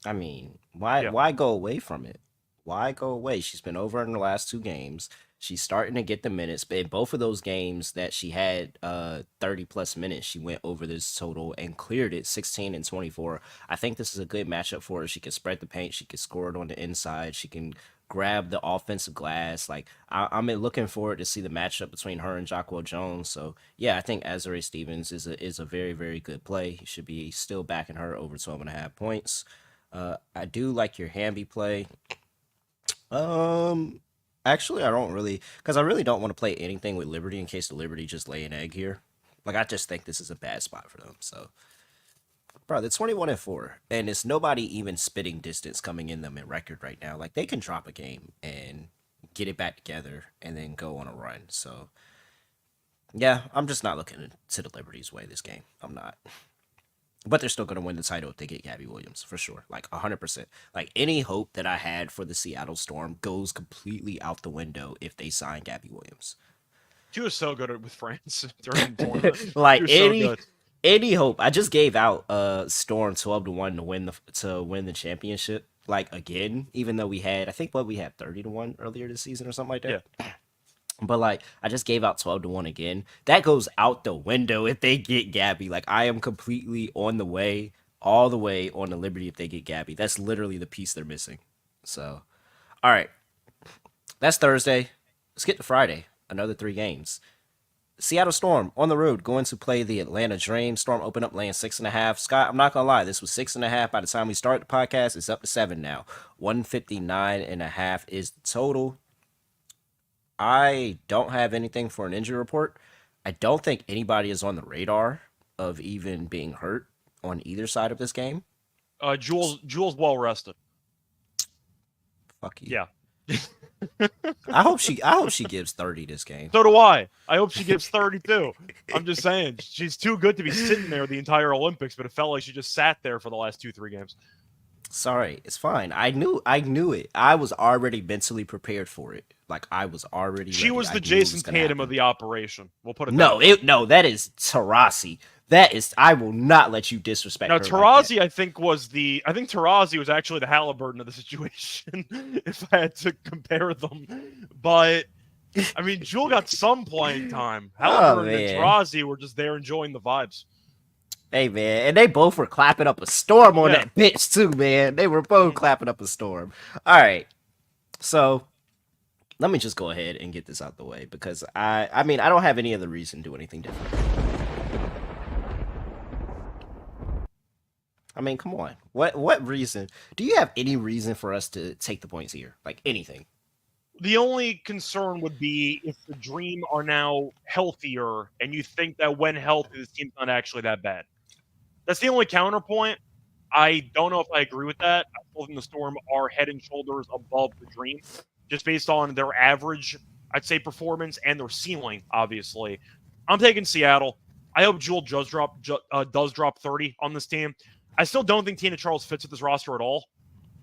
I mean, why go away from it? Why go away? She's been over in the last 2 games. She's starting to get the minutes, but in both of those games that she had 30 plus minutes, she went over this total and cleared it 16 and 24. I think this is a good matchup for her. She can spread the paint, she can score it on the inside, she can grab the offensive glass. Like I'm looking forward to see the matchup between her and Jacquel Jones. So yeah, I think Azure Stevens is a very, very good play. You should be still backing her over 12.5 points. I do like your Hamby play. Actually, I don't really, because I really don't want to play anything with Liberty in case the Liberty just lay an egg here. Like, I just think this is a bad spot for them. So, bro, they're 21-4, and it's nobody even spitting distance coming in them in record right now. Like, they can drop a game and get it back together and then go on a run. So, yeah, I'm just not looking to the Liberty's way this game. I'm not. But they're still going to win the title if they get Gabby Williams, for sure. Like, 100%. Like, any hope that I had for the Seattle Storm goes completely out the window if they sign Gabby Williams. She was so good with France during the tournament. Like, any hope. I just gave out Storm 12-1 to win the championship. Like, again, even though we had 30-1 earlier this season or something like that. Yeah. But, like, I just gave out 12-1 again. That goes out the window if they get Gabby. Like, I am completely all the way on the Liberty if they get Gabby. That's literally the piece they're missing. So, all right. That's Thursday. Let's get to Friday. Another 3 games. Seattle Storm on the road going to play the Atlanta Dream. Storm open up laying 6.5. Scott, I'm not going to lie. This was 6.5 by the time we start the podcast. It's up to 7 now. 159.5 is the total. I don't have anything for an injury report. I don't think anybody is on the radar of even being hurt on either side of this game. Jules well rested. Fuck you. Yeah. I hope she gives 30 this game. So do I. I hope she gives 32. I'm just saying she's too good to be sitting there the entire Olympics, but it felt like she just sat there for the last 2-3 games. Sorry, it's fine. I knew it. I was already mentally prepared for it. Like I was already She ready. was I the knew it was Jason gonna Tatum happen. of the operation. We'll put it No, that way. no, that is Tarasi. That is. I will not let you disrespect Now, her like that. Tarazi, I think Tarazi was actually the Halliburton of the situation, if I had to compare them. But, I mean, Jewel got some playing time. Oh Halliburton and man. Tarazi were just there enjoying the vibes. Hey man, and they both were clapping up a storm on Yeah. that bitch too, man. They were both clapping up a storm. All right, so let me just go ahead and get this out the way because I mean, I don't have any other reason to do anything different. I mean, come on. What reason? Do you have any reason for us to take the points here? Like anything? The only concern would be if the Dream are now healthier, and you think that when healthy, this team's not actually that bad. That's the only counterpoint. I don't know if I agree with that. I still think the Storm are head and shoulders above the Dream, just based on their average, I'd say, performance and their ceiling, obviously. I'm taking Seattle. I hope Jewel does drop 30 on this team. I still don't think Tina Charles fits with this roster at all.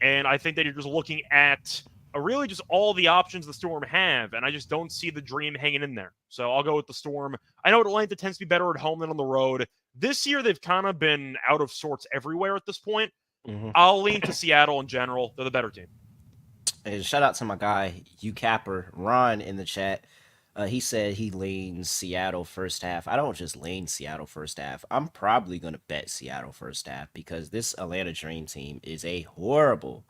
And I think that you're just looking at really just all the options the Storm have, and I just don't see the Dream hanging in there. So I'll go with the Storm. I know Atlanta tends to be better at home than on the road. This year, they've kind of been out of sorts everywhere at this point. Mm-hmm. I'll lean to Seattle in general. They're the better team. And shout out to my guy, Capper Ron, in the chat. He said he leans Seattle first half. I don't just lean Seattle first half. I'm probably going to bet Seattle first half because this Atlanta Dream team is a horrible,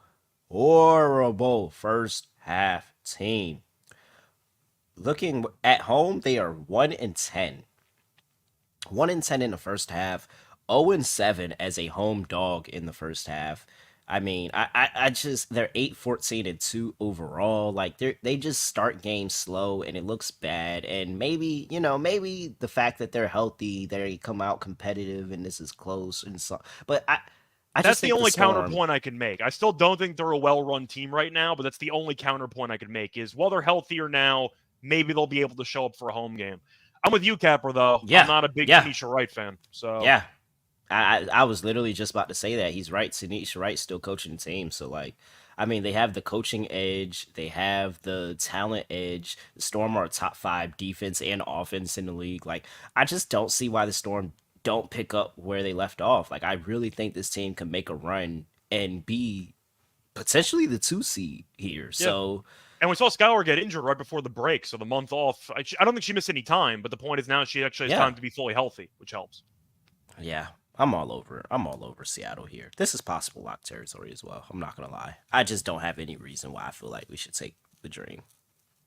horrible first half team. Looking at home, they are 1-10. 1-10 in the first half, 0-7 as a home dog in the first half. I mean, I just they're 8-14-2 overall. Like they just start games slow and it looks bad. And maybe maybe the fact that they're healthy, they come out competitive and this is close and so. But I That's just the think only Storm, counterpoint I can make. I still don't think they're a well-run team right now, but that's the only counterpoint I can make is, while they're healthier now, maybe they'll be able to show up for a home game. I'm with you, Capper, though. Yeah, I'm not a big yeah, Tanisha Wright fan. So yeah. I was literally just about to say that. He's right. Tanisha Wright's still coaching the team. So, like, I mean, they have the coaching edge. They have the talent edge. The Storm are a top 5 defense and offense in the league. Like, I just don't see why the Storm don't pick up where they left off. Like, I really think this team can make a run and be potentially the 2 seed here. Yeah. So, and we saw Skylar get injured right before the break, so the month off. I don't think she missed any time, but the point is now she actually has time to be fully healthy, which helps. Yeah. I'm all over Seattle here. This is possible lock territory as well. I'm not gonna lie. I just don't have any reason why I feel like we should take the Dream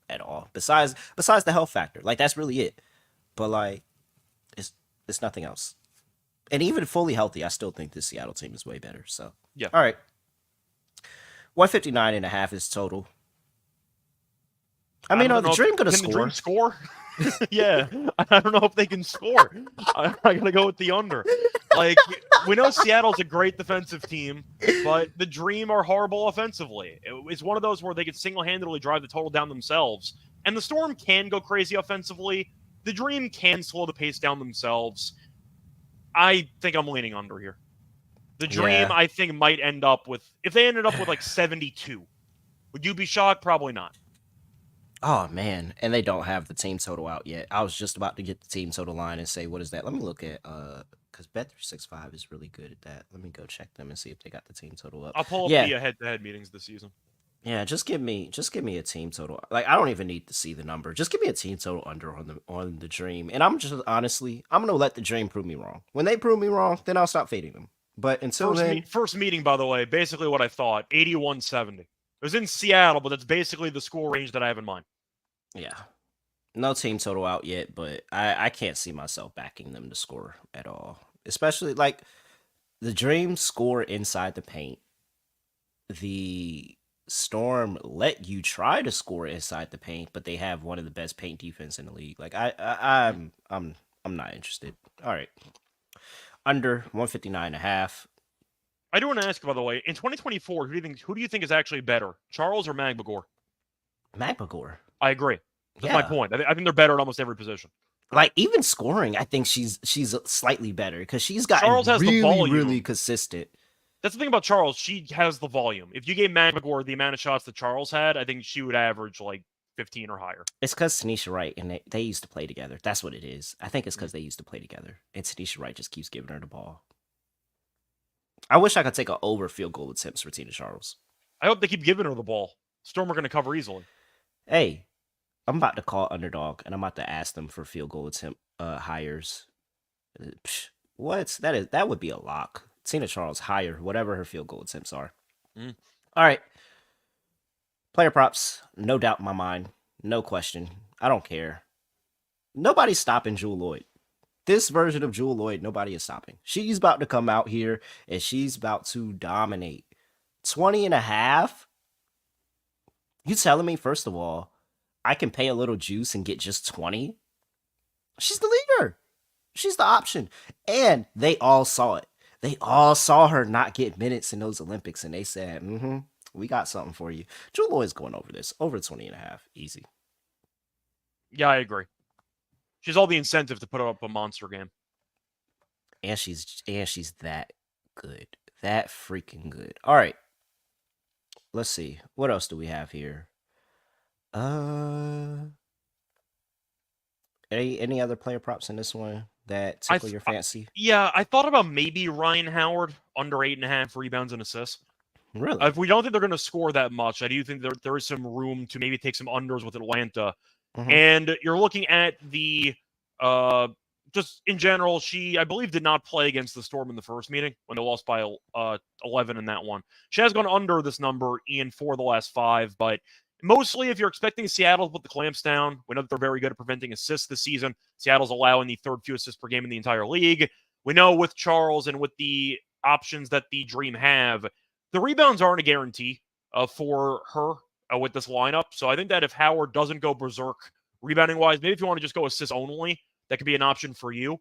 at all. Besides the health factor. Like that's really it. But like it's nothing else. And even fully healthy, I still think this Seattle team is way better. So yeah. All right. 159.5 is total. I mean, the Dream gonna score. Can the Dream score? Yeah, I don't know if they can score. I gotta go with the under. Like, we know Seattle's a great defensive team, but the Dream are horrible offensively. It's one of those where they could single-handedly drive the total down themselves. And the Storm can go crazy offensively. The Dream can slow the pace down themselves. I think I'm leaning under here. The Dream, I think, might end up with, if they ended up with like 72, would you be shocked? Probably not. Oh, man. And they don't have the team total out yet. I was just about to get the team total line and say, what is that? Let me look at, because Bet365 is really good at that. Let me go check them and see if they got the team total up. I'll pull up the head-to-head meetings this season. Yeah, just give me a team total. Like, I don't even need to see the number. Just give me a team total under on the Dream. And I'm just, honestly, I'm going to let the Dream prove me wrong. When they prove me wrong, then I'll stop fading them. But until then... First meeting, by the way, basically what I thought, 81-70. It was in Seattle, but that's basically the score range that I have in mind. Yeah. No team total out yet, but I can't see myself backing them to score at all. Especially, like, the Dream score inside the paint. The Storm let you try to score inside the paint, but they have one of the best paint defense in the league. Like, I'm not interested. All right. Under 159.5. I do want to ask, by the way, in 2024, who do you think is actually better, Charles or Magbagor? Magbagor. I agree. That's my point. I think they're better at almost every position. Like, even scoring, I think she's slightly better because she's got Charles has really, the volume. really consistent. That's the thing about Charles. She has the volume. If you gave McGregor the amount of shots that Charles had, I think she would average like 15 or higher. It's because Tanisha Wright and they used to play together. That's what it is. I think it's because they used to play together. And Tanisha Wright just keeps giving her the ball. I wish I could take an over field goal attempts for Tina Charles. I hope they keep giving her the ball. Storm are going to cover easily. Hey, I'm about to call Underdog, and I'm about to ask them for field goal attempt hires. What? That would be a lock. Tina Charles higher, whatever her field goal attempts are. Mm. All right. Player props, no doubt in my mind. No question. I don't care. Nobody's stopping Jewell Loyd. This version of Jewell Loyd, nobody is stopping. She's about to come out here, and she's about to dominate. 20 and a half? You telling me, first of all, I can pay a little juice and get just 20? She's the leader. She's the option. And they all saw it. They all saw her not get minutes in those Olympics, and they said, we got something for you. Jewell Loyd's going over this. Over 20 and a half. Easy. Yeah, I agree. She's all the incentive to put up a monster game. And she's that good. That freaking good. All right. Let's see. What else do we have here? Any other player props in this one that tickle your fancy? I thought about maybe Ryan Howard under 8.5 rebounds and assists. Really? If we don't think they're going to score that much, I do think there is some room to maybe take some unders with Atlanta. Mm-hmm. And you're looking at the just in general, she, I believe, did not play against the Storm in the first meeting when they lost by 11 in that one. She has gone under this number in 4 of the last 5, but mostly if you're expecting Seattle to put the clamps down, we know that they're very good at preventing assists this season. Seattle's allowing the 3rd fewest assists per game in the entire league. We know with Charles and with the options that the Dream have, the rebounds aren't a guarantee for her with this lineup. So I think that if Howard doesn't go berserk rebounding-wise, maybe if you want to just go assists only, that could be an option for you.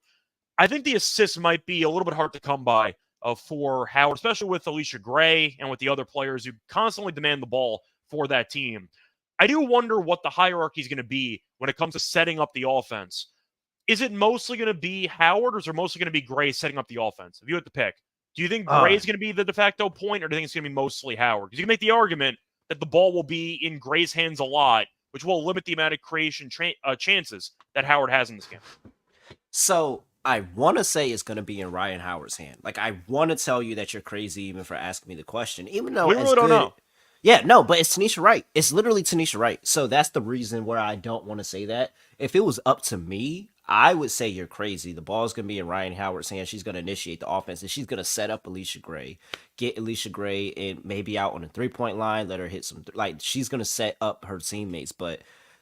I think the assists might be a little bit hard to come by for Howard, especially with Alicia Gray and with the other players who constantly demand the ball for that team. I do wonder what the hierarchy is going to be when it comes to setting up the offense. Is it mostly going to be Howard, or is it mostly going to be Gray setting up the offense? If you had to pick, do you think Gray is going to be the de facto point, or do you think it's going to be mostly Howard? Because you can make the argument that the ball will be in Gray's hands a lot, which will limit the amount of creation chances that Howard has in this game. So I want to say it's going to be in Ryan Howard's hand. Like, I want to tell you that you're crazy even for asking me the question, even though we really don't know. Yeah, no, but it's Tanisha Wright. It's literally Tanisha Wright. So that's the reason where I don't want to say that. If it was up to me, I would say you're crazy. The ball's going to be in Ryan Howard's hand. She's going to initiate the offense, and she's going to set up Alicia Gray. Get Alicia Gray and maybe out on a three-point line, let her hit some... she's going to set up her teammates. But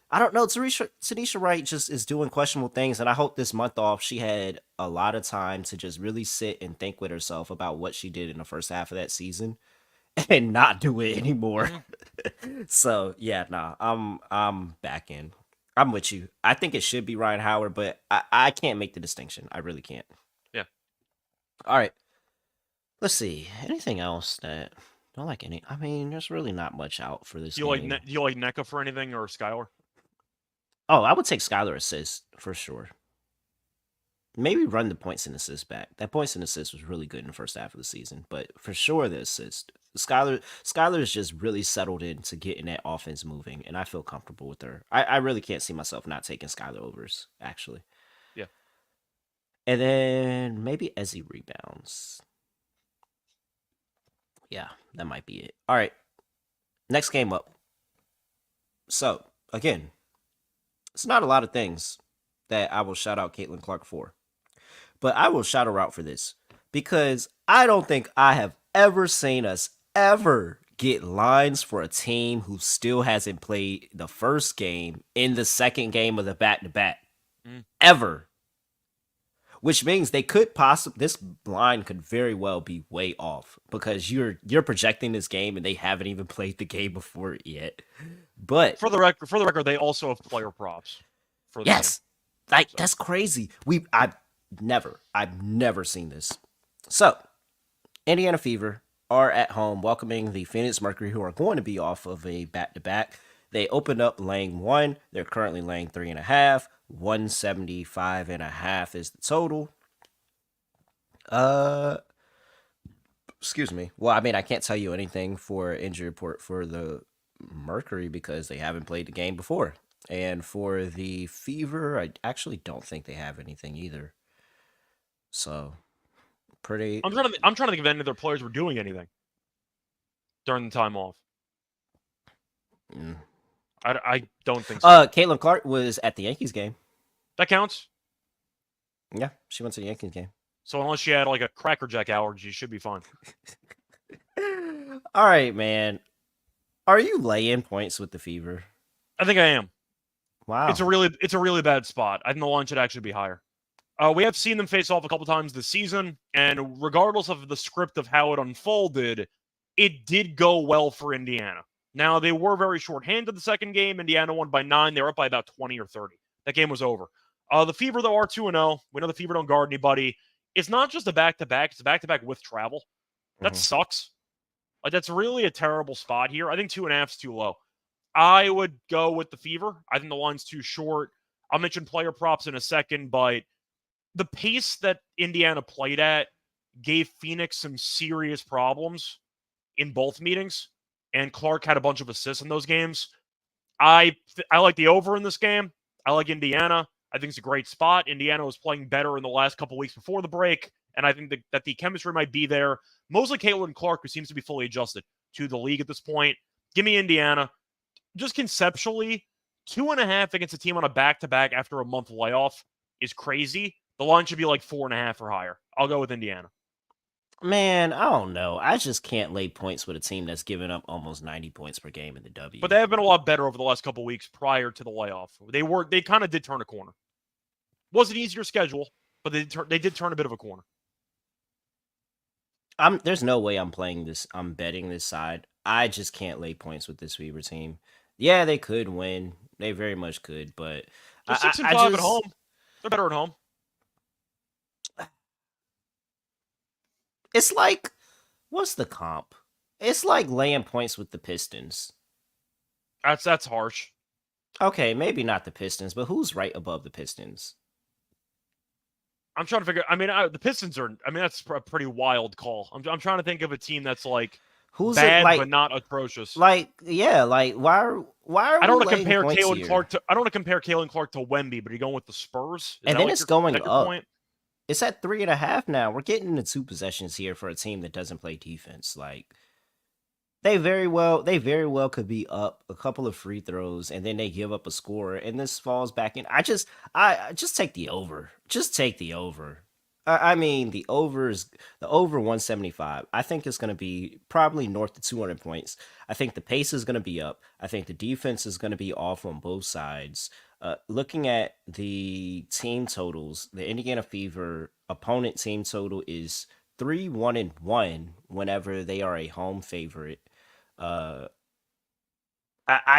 I don't know. Tanisha Wright just is doing questionable things, and I hope this month off she had a lot of time to just really sit and think with herself about what she did in the first half of that season and not do it anymore. So, yeah, I'm back in. I'm with you. I think it should be Ryan Howard, but I can't make the distinction. I really can't. Yeah. All right. Let's see. Anything else that... I don't like any... I mean, there's really not much out for this game. Do you like NECA for anything, or Skylar? Oh, I would take Skylar assist for sure. Maybe run the points and assists back. That points and assists was really good in the first half of the season, but for sure the assist. Skylar is just really settled into getting that offense moving, and I feel comfortable with her. I really can't see myself not taking Skylar overs, actually. Yeah. And then maybe Ezzy rebounds. Yeah, that might be it. All right. Next game up. So, again, it's not a lot of things that I will shout out Caitlin Clark for. But I will shout her out for this. Because I don't think I have ever seen us ever get lines for a team who still hasn't played the first game in the second game of the back-to-back. Ever. Which means they could this line could very well be way off. Because you're projecting this game and they haven't even played the game before yet. But for the record, they also have player props. For the yes. game. That's crazy. I've never seen this. So, Indiana Fever are at home welcoming the Phoenix Mercury, who are going to be off of a back-to-back. They opened up laying 1. They're currently laying 3.5. 175.5 is the total. Excuse me. Well, I mean, I can't tell you anything for injury report for the Mercury because they haven't played the game before. And for the Fever, I actually don't think they have anything either. So, pretty. I'm trying to think if any of their players were doing anything during the time off. Mm. I don't think so. Caitlin Clark was at the Yankees game. That counts. Yeah, she went to the Yankees game. So unless she had like a Cracker Jack allergy, she should be fine. All right, man. Are you laying points with the Fever? I think I am. Wow. It's a really bad spot. I think the line should actually be higher. We have seen them face off a couple times this season, and regardless of the script of how it unfolded, it did go well for Indiana. Now, they were very short-handed the second game. Indiana won by 9. They were up by about 20 or 30. That game was over. The Fever, though, are 2-0. We know the Fever don't guard anybody. It's not just a back-to-back. It's a back-to-back with travel. That sucks. Like, that's really a terrible spot here. I think 2.5 is too low. I would go with the Fever. I think the line's too short. I'll mention player props in a second, but the pace that Indiana played at gave Phoenix some serious problems in both meetings, and Clark had a bunch of assists in those games. I like the over in this game. I like Indiana. I think it's a great spot. Indiana was playing better in the last couple weeks before the break, and I think that the chemistry might be there. Mostly Caitlin Clark, who seems to be fully adjusted to the league at this point. Give me Indiana. Just conceptually, 2.5 against a team on a back-to-back after a month layoff is crazy. The line should be like 4.5 or higher. I'll go with Indiana. Man, I don't know. I just can't lay points with a team that's giving up almost 90 points per game in the W. But they have been a lot better over the last couple weeks prior to the layoff. They kind of did turn a corner. Was an easier schedule, but they did turn a bit of a corner. There's no way I'm playing this. I'm betting this side. I just can't lay points with this Fever team. Yeah, they could win. They very much could, but They're 6-5 at home. They're better at home. It's like, what's the comp? It's like laying points with the Pistons. That's harsh. Okay, maybe not the Pistons, but who's right above the Pistons? I'm trying to figure. I mean, the Pistons are. I mean, that's a pretty wild call. I'm trying to think of a team that's like who's bad it, like, but not atrocious. Like, yeah, like why are I don't want to we compare laying points Caitlin here? Clark to. I don't want to compare Caitlin Clark to Wemby, but are you going with the Spurs? Is And that then like it's your- going is that your up. point? It's at 3.5 now. We're getting into 2 possessions here for a team that doesn't play defense. Like, they very well could be up a couple of free throws and then they give up a score and this falls back in. I just take the over. Just take the over. I mean, the over 175. I think it's going to be probably north of 200 points. I think the pace is going to be up. I think the defense is going to be off on both sides. Looking at the team totals, the Indiana Fever opponent team total is 3-1-1 whenever they are a home favorite. I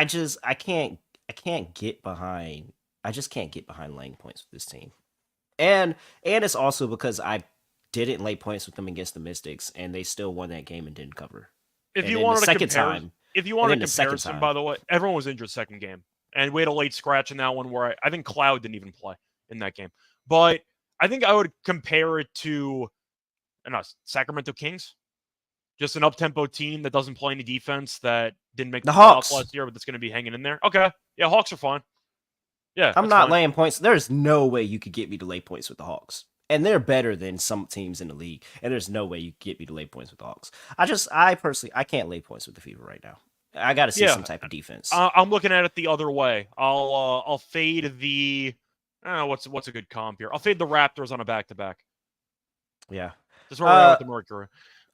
can't get behind. I just can't get behind laying points with this team. And it's also because I didn't lay points with them against the Mystics, and they still won that game and didn't cover. If And you then wanted the a second comparison, time, if you wanted a and then the second comparison, time. by the way, everyone was injured second game, and we had a late scratch in that one where I think Cloud didn't even play in that game. But I think I would compare it to Sacramento Kings, just an up-tempo team that doesn't play any defense, that didn't make The playoffs Hawks. last year, but that's going to be hanging in there. Okay, yeah, Hawks are fine. Yeah, I'm that's not fine. laying points. There's no way you could get me to lay points with the Hawks. And they're better than some teams in the league. And there's no way you could get me to lay points with the Hawks. I personally can't lay points with the Fever right now. I got to see some type of defense. I'm looking at it the other way. I'll fade the what's a good comp here? I'll fade the Raptors on a back-to-back. Yeah. That's where we're at with the Mercury.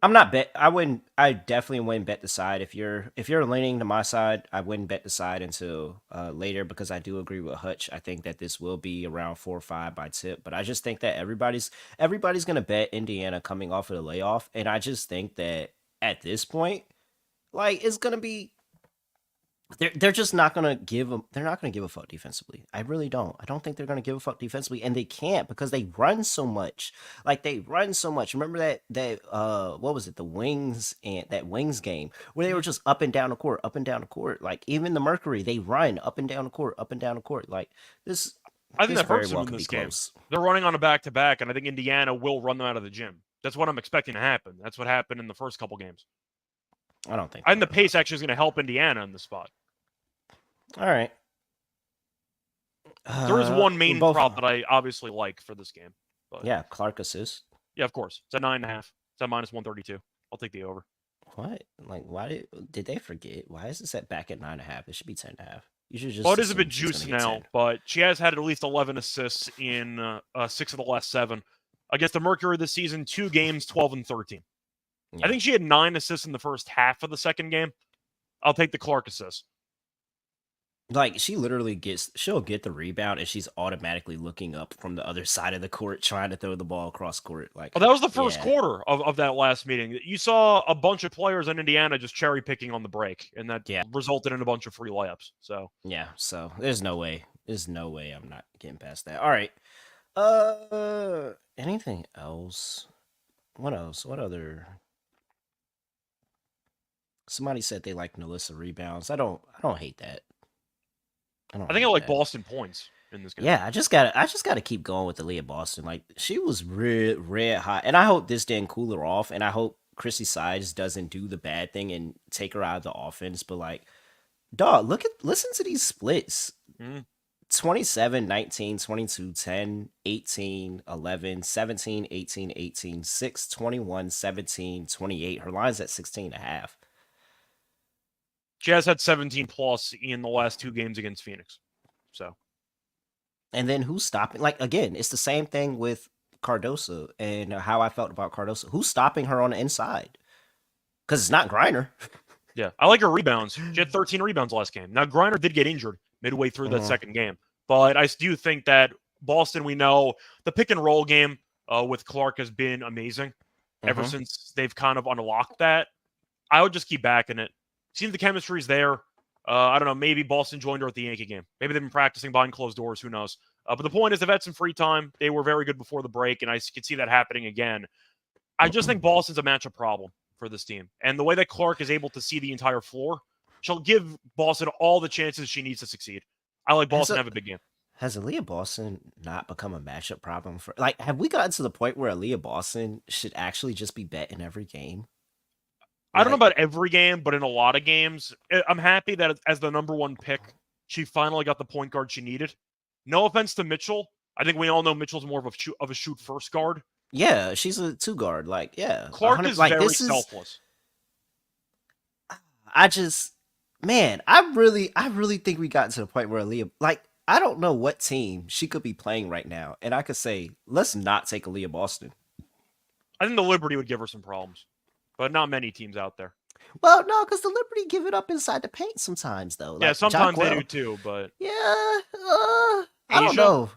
I'm not bet. I definitely wouldn't bet the side. If you're leaning to my side, I wouldn't bet the side until later because I do agree with Hutch. I think that this will be around 4 or 5 by tip, but I just think that everybody's gonna bet Indiana coming off of the layoff, and I just think that at this point, like, it's gonna be. They're just not gonna give them. They're not gonna give a fuck defensively. I really don't. I don't think they're gonna give a fuck defensively, and they can't because they run so much. Like, they run so much. Remember that what was it? The Wings and that Wings game where they were just up and down the court, up and down the court. Like, even the Mercury, they run up and down the court, up and down the court. Like, this. I think this that hurts very well them in could this be game. close. They're running on a back-to-back, and I think Indiana will run them out of the gym. That's what I'm expecting to happen. That's what happened in the first couple games. I don't think. And the pace actually is going to help Indiana in the spot. All right. There is one main prop that I obviously like for this game. But yeah, Clark assist. Yeah, of course. It's at 9.5. It's at -132. I'll take the over. What? Like, why did they forget? Why is it set back at 9.5? It should be 10.5. You should just. Well, it is a bit juiced now, but she has had at least 11 assists in 6 of the last 7 against the Mercury this season. 2 games, 12 and 13. Yeah. I think she had 9 assists in the first half of the second game. I'll take the Clark assist. Like, she literally she'll get the rebound and she's automatically looking up from the other side of the court trying to throw the ball across court. Like, well, that was the first quarter of that last meeting. You saw a bunch of players in Indiana just cherry picking on the break, and that resulted in a bunch of free layups. So yeah, so there's no way I'm not getting past that. All right. Anything else? What else? What other? Somebody said they like Nalissa rebounds. I don't hate that. I think I like Boston points in this game. Yeah, I just gotta keep going with Aaliyah Boston. Like, she was red hot, and I hope this didn't cool her off, and I hope Chrissy Sides doesn't do the bad thing and take her out of the offense. But like, dog, listen to these splits. 27, 19, 22, 10, 18, 11, 17, 18, 18, 6, 21, 17, 28. Her line's at 16.5. She has had 17 plus in the last 2 games against Phoenix. So, and then who's stopping? Like, again, it's the same thing with Cardoso and how I felt about Cardoso. Who's stopping her on the inside? Because it's not Griner. Yeah, I like her rebounds. She had 13 rebounds last game. Now, Griner did get injured midway through that second game. But I do think that Boston, we know, the pick and roll game with Clark has been amazing ever since they've kind of unlocked that. I would just keep backing it. Seems the chemistry's there. I don't know. Maybe Boston joined her at the Yankee game. Maybe they've been practicing behind closed doors. Who knows? But the point is, they've had some free time. They were very good before the break, and I could see that happening again. I just think Boston's a matchup problem for this team. And the way that Clark is able to see the entire floor, she'll give Boston all the chances she needs to succeed. I like Boston to have a big game. Has Aaliyah Boston not become a matchup problem for? Like, have we gotten to the point where Aaliyah Boston should actually just be bet in every game? I don't know about every game, but in a lot of games, I'm happy that as the number 1 pick, she finally got the point guard she needed. No offense to Mitchell. I think we all know Mitchell's more of a shoot first guard. Yeah, she's a 2 guard. Like, yeah. Clark is like, very selfless. I really think we got to the point where Aaliyah, like, I don't know what team she could be playing right now. And I could say, let's not take Aaliyah Boston. I think the Liberty would give her some problems. But not many teams out there. Well, no, because the Liberty give it up inside the paint sometimes, though. Yeah, like, sometimes they do too, but... Yeah, I don't know.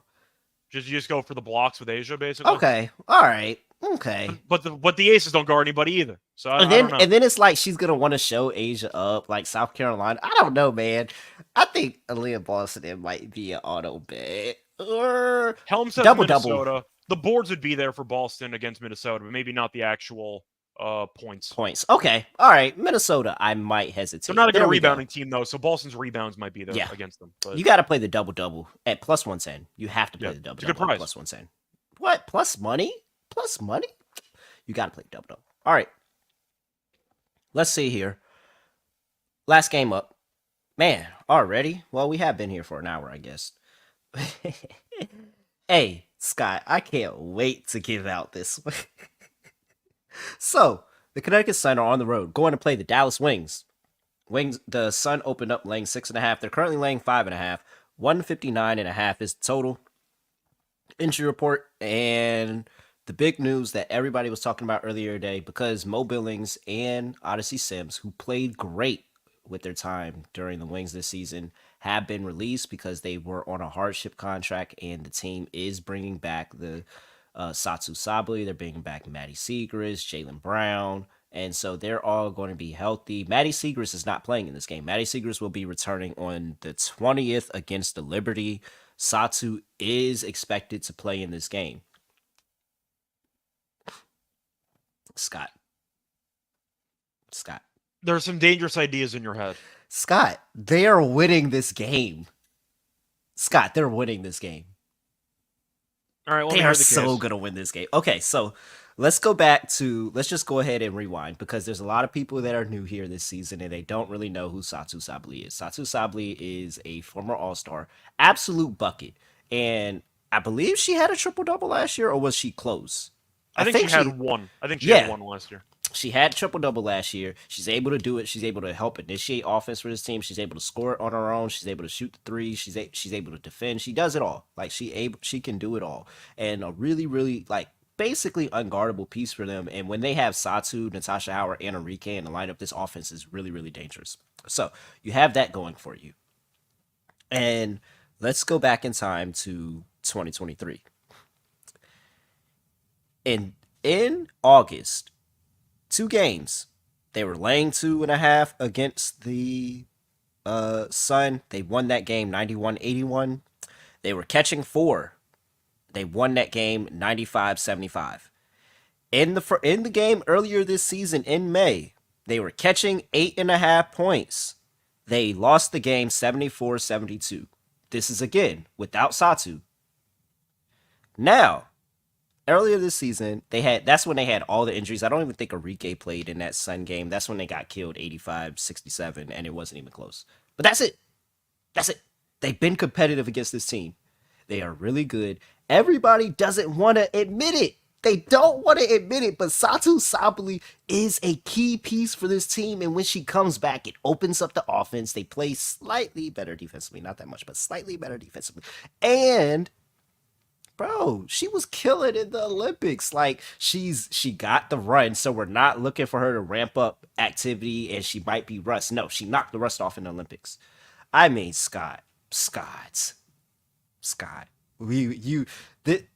You just go for the blocks with Asia, basically? Okay, all right, okay. But the Aces don't guard anybody either, so I don't know. And then it's like she's going to want to show Asia up, like South Carolina. I don't know, man. I think Aaliyah Boston might be an auto bet. Or Helm says Minnesota. The boards would be there for Boston against Minnesota, but maybe not the actual... points. Okay. All right. Minnesota, I might hesitate. They're not a good rebounding team, though, so Boston's rebounds might be there against them. But... You got to play the double-double at +110. You have to play the double-double at +110. What? Plus money? Plus money? You got to play the double-double. All right. Let's see here. Last game up. Man, already? Well, we have been here for an hour, I guess. Hey, Scott, I can't wait to give out this one. So, the Connecticut Sun are on the road, going to play the Dallas Wings. The Sun opened up laying 6.5. They're currently laying 5.5. 159.5 is the total. Injury report, and the big news that everybody was talking about earlier today, because Mo Billings and Odyssey Sims, who played great with their time during the Wings this season, have been released because they were on a hardship contract, and the team is bringing back the Satsu Sabli. They're bringing back Maddie Segrist, Jaylen Brown, and so they're all going to be healthy. Maddie Segrist is not playing in this game. Maddie Segrist will be returning on the 20th against the Liberty. Satsu is expected to play in this game. Scott. There's some dangerous ideas in your head. Scott, they are winning this game. Scott, they're winning this game. All right, they are so going to win this game. Okay, so let's just go ahead and rewind because there's a lot of people that are new here this season and they don't really know who Satu Sabli is. Satu Sabli is a former All-Star, absolute bucket. And I believe she had a triple-double last year, or was she close? I think she had one. I think she had one last year. She had triple-double last year. She's able to do it. She's able to help initiate offense for this team. She's able to score it on her own. She's able to shoot the three. She's able to defend. She does it all. Like she can do it all. And a really, really basically unguardable piece for them. And when they have Satu, Natasha Howard, and Enrique in the lineup, this offense is really, really dangerous. So you have that going for you. And let's go back in time to 2023. And in August, 2 games, they were laying 2.5 against the Sun. They won that game 91-81. They were catching 4. They won that game 95-75. In the game earlier this season in May, they were catching 8.5 points. They lost the game 74-72. This is again without Satu. Now, earlier this season, that's when they had all the injuries. I don't even think Enrique played in that Sun game. That's when they got killed 85-67, and it wasn't even close. But that's it. That's it. They've been competitive against this team. They are really good. Everybody doesn't want to admit it. They don't want to admit it, but Satu Sabli is a key piece for this team, and when she comes back, it opens up the offense. They play slightly better defensively, not that much, but slightly better defensively. And bro, she was killing in the Olympics. Like she got the run, so we're not looking for her to ramp up activity, and she might be rust. No, she knocked the rust off in the Olympics. I mean, Scott.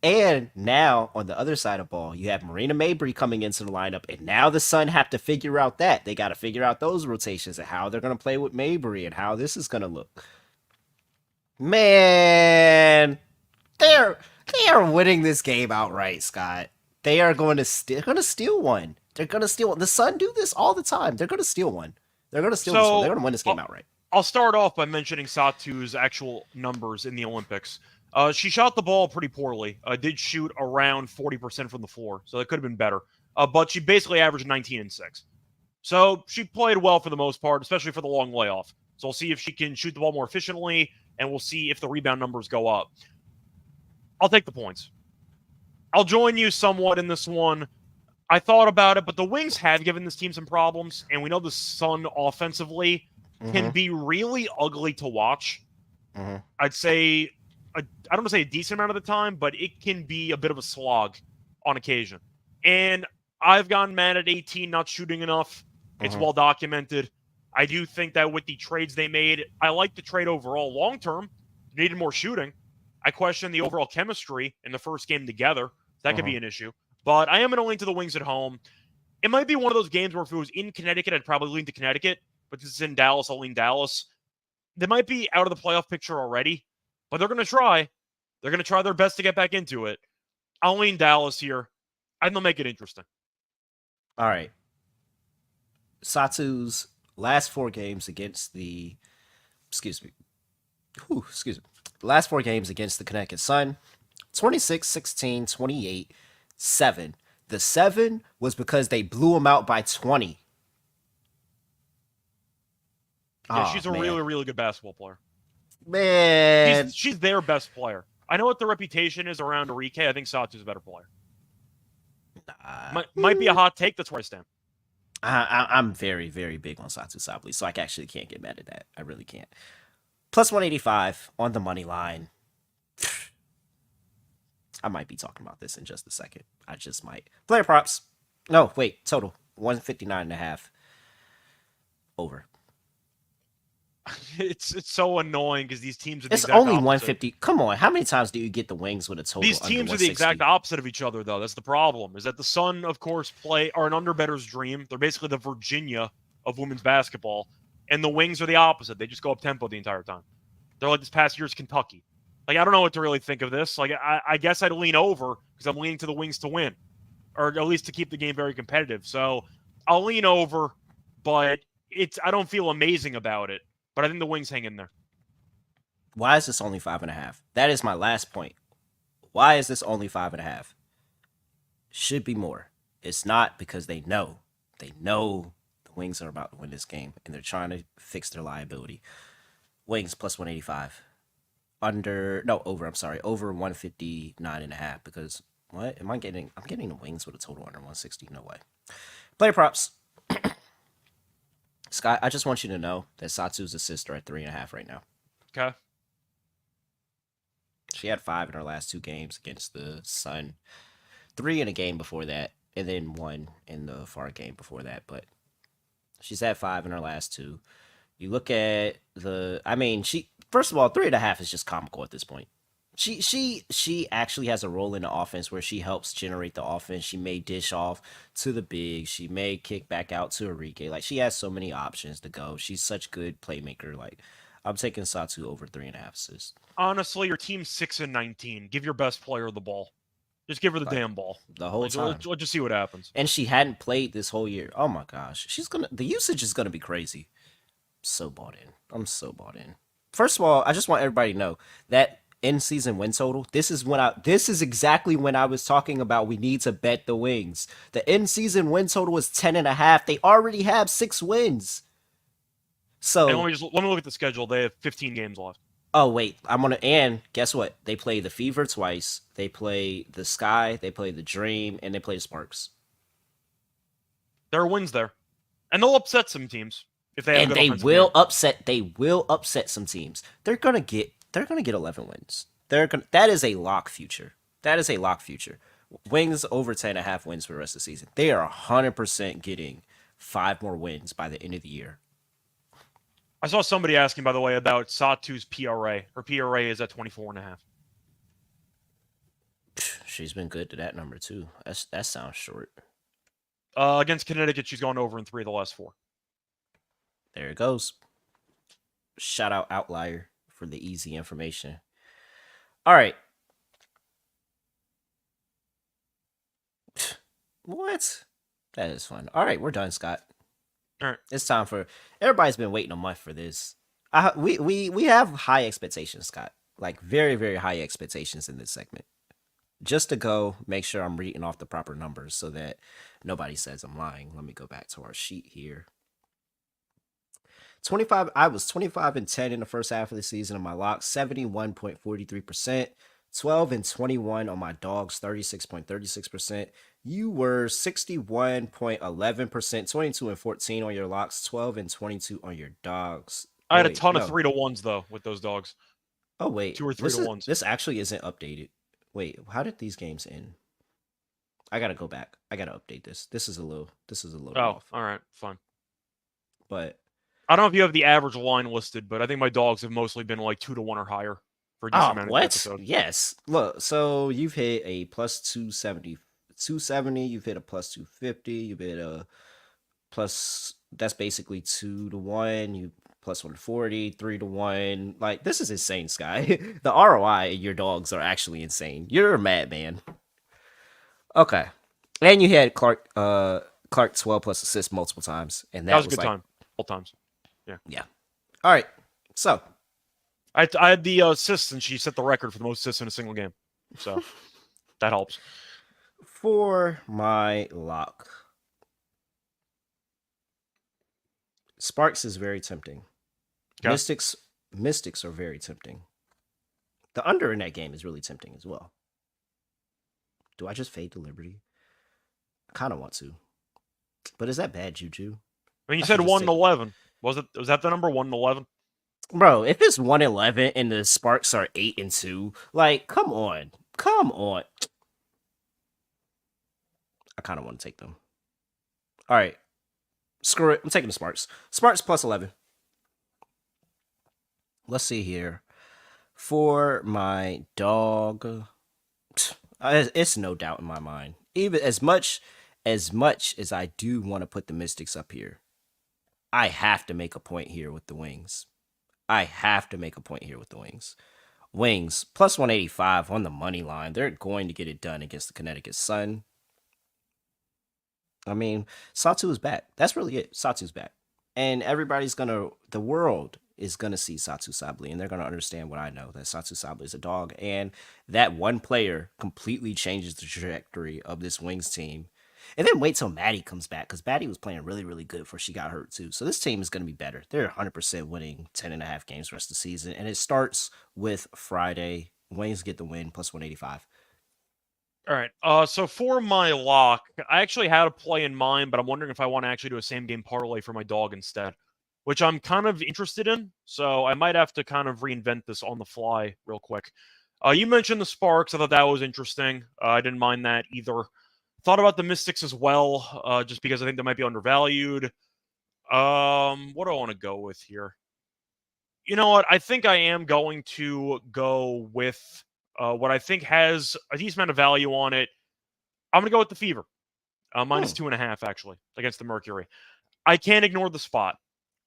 And now on the other side of ball, you have Marina Mabry coming into the lineup, and now the Sun have to figure out that they got to figure out those rotations and how they're going to play with Mabry and how this is going to look. Man, they are winning this game outright, Scott. They are going to steal one. They're going to steal one. The Sun do this all the time. They're going to steal one. They're going to steal this one. They're going to win this game outright. I'll start off by mentioning Satu's actual numbers in the Olympics. She shot the ball pretty poorly. Did shoot around 40% from the floor, so that could have been better. But she basically averaged 19 and 6. So she played well for the most part, especially for the long layoff. So we'll see if she can shoot the ball more efficiently, and we'll see if the rebound numbers go up. I'll take the points. I'll join you somewhat in this one. I thought about it, but the Wings have given this team some problems, and we know the Sun offensively can be really ugly to watch. I'd say, I don't want to say a decent amount of the time, but it can be a bit of a slog on occasion. And I've gotten mad at 18 not shooting enough. It's well documented. I do think that with the trades they made, I like the trade overall. Long term, needed more shooting. I question the overall chemistry in the first game together. That could be an issue. But I am going to lean to the Wings at home. It might be one of those games where if it was in Connecticut, I'd probably lean to Connecticut. But since it's in Dallas, I'll lean Dallas. They might be out of the playoff picture already, but they're going to try. They're going to try their best to get back into it. I'll lean Dallas here. I think they'll make it interesting. All right. Satu's last 4 games against the... Last 4 games against the Connecticut Sun, 26, 16, 28, 7. The 7 was because they blew them out by 20. Yeah, she's a really, really good basketball player. Man. She's their best player. I know what the reputation is around Enrique. I think Satu's a better player. Might be a hot take. That's where I stand. I'm very, very big on Satu Sabli, so I actually can't get mad at that. I really can't. Plus 185 on the money line. I might be talking about this in just a second. I just might. Player props. No, wait. Total. 159.5. Over. It's so annoying because these teams are the it's exact only opposite. 150. Come on, how many times do you get the Wings with a total? These teams are the exact opposite of each other, though. That's the problem. Is that the Sun, of course, are an underbetter's dream. They're basically the Virginia of women's basketball, and the Wings are the opposite. They just go up tempo the entire time. They're like this past year's Kentucky. Like I don't know what to really think of this. Like I guess I'd lean over because I'm leaning to the Wings to win, or at least to keep the game very competitive. So I'll lean over, but I don't feel amazing about it. But I think the Wings hang in there. Why is this only 5.5? That is my last point. Why is this only 5.5? Should be more. It's not because they know. They know the Wings are about to win this game, and they're trying to fix their liability. Wings plus 185. Over. I'm sorry, over 159.5. Because what am I getting? I'm getting the Wings with a total under 160. No way. Player props. Scott, I just want you to know that Satsu's assists are at 3.5 right now. Okay. She had 5 in her last 2 games against the Sun, 3 in a game before that, and then 1 in the far game before that. But she's had 5 in her last 2. You look at she first of all, 3.5 is just comical at this point. She actually has a role in the offense where she helps generate the offense. She may dish off to the big. She may kick back out to Enrique. Like, she has so many options to go. She's such a good playmaker. Like, I'm taking Satsu over 3.5 assists. Honestly, your team's 6-19. Give your best player the ball. Just give her the damn ball. The whole time. Let's just see what happens. And she hadn't played this whole year. Oh my gosh. The usage is gonna be crazy. So bought in. I'm so bought in. First of all, I just want everybody to know that in-season win total, this is exactly when I was talking about we need to bet the Wings. The in-season win total is 10.5. They already have 6 wins. So and let me look at the schedule. They have 15 games left. Oh wait, and guess what? They play the Fever twice. They play the Sky. They play the Dream, and they play the Sparks. There are wins there, and they'll upset some teams if they have. And a good they offensive will game. upset. They will upset some teams. They're gonna get 11 wins. That is a lock future. That is a lock future. Wings over 10.5 wins for the rest of the season. They are 100% getting 5 more wins by the end of the year. I saw somebody asking, by the way, about Satu's PRA. Her PRA is at 24.5. She's been good to that number too. That sounds short. Against Connecticut, she's gone over in 3 of the last 4. There it goes. Shout out Outlier for the easy information. All right. What? That is fun. All right, we're done, Scott. All right. It's time for everybody's been waiting a month for this. We have high expectations, Scott. Like very, very high expectations in this segment. Just to go make sure I'm reading off the proper numbers so that nobody says I'm lying. Let me go back to our sheet here. 25. I was 25-10 in the first half of the season on my locks, 71.43%. 12-21 on my dogs, 36.36%. You were 61.11%, 22-14 on your locks, 12-22 on your dogs. I had a ton of 3-1s though with those dogs. Oh wait, 2 or 3-1s. This actually isn't updated. Wait, how did these games end? I gotta go back. I gotta update this. This is a little off. All right, fine. But I don't know if you have the average line listed, but I think my dogs have mostly been like 2-1 or higher for a decent amount of episodes. Yes. Look, so you've hit a plus 270. You've hit a plus 250. You've hit a plus. That's basically 2-1. You plus 140, 3-1. Like, this is insane, Sky. The ROI in your dogs are actually insane. You're a madman. Okay, and you had Clark 12 plus assists multiple times, and that was a good time. All times. Yeah. All right. So I had the assists, and she set the record for the most assists in a single game. So that helps. For my lock, Sparks is very tempting. Okay. Mystics are very tempting. The under in that game is really tempting as well. Do I just fade to Liberty? I kind of want to. But is that bad juju? I mean, you said 1-11. Was that the number 1-11? Bro, if it's 1-11 and the Sparks are 8-2, like, come on. I kind of want to take them. All right. Screw it. I'm taking the Sparks. Sparks plus 11. Let's see here. For my dog, it's no doubt in my mind. Even as much as I do want to put the Mystics up here, I have to make a point here with the Wings. Wings plus 185 on the money line. They're going to get it done against the Connecticut Sun. I mean, Satu is back. That's really it. Satu's back. And the world is going to see Satu Sableste, and they're going to understand what I know, that Satu Sableste is a dog. And that one player completely changes the trajectory of this Wings team. And then wait till Maddie comes back because Maddie was playing really, really good before she got hurt too. So this team is going to be better. They're 100% winning 10.5 games the rest of the season. And it starts with Friday. Wings get the win plus 185. All right. So for my lock, I actually had a play in mind, but I'm wondering if I want to actually do a same game parlay for my dog instead, which I'm kind of interested in. So I might have to kind of reinvent this on the fly real quick. You mentioned the Sparks. I thought that was interesting. I didn't mind that either. Thought about the Mystics as well, just because I think they might be undervalued. What do I want to go with here? You know what? I think I am going to go with what I think has a decent amount of value on it. I'm going to go with the Fever, minus 2.5 actually against the Mercury. I can't ignore the spot.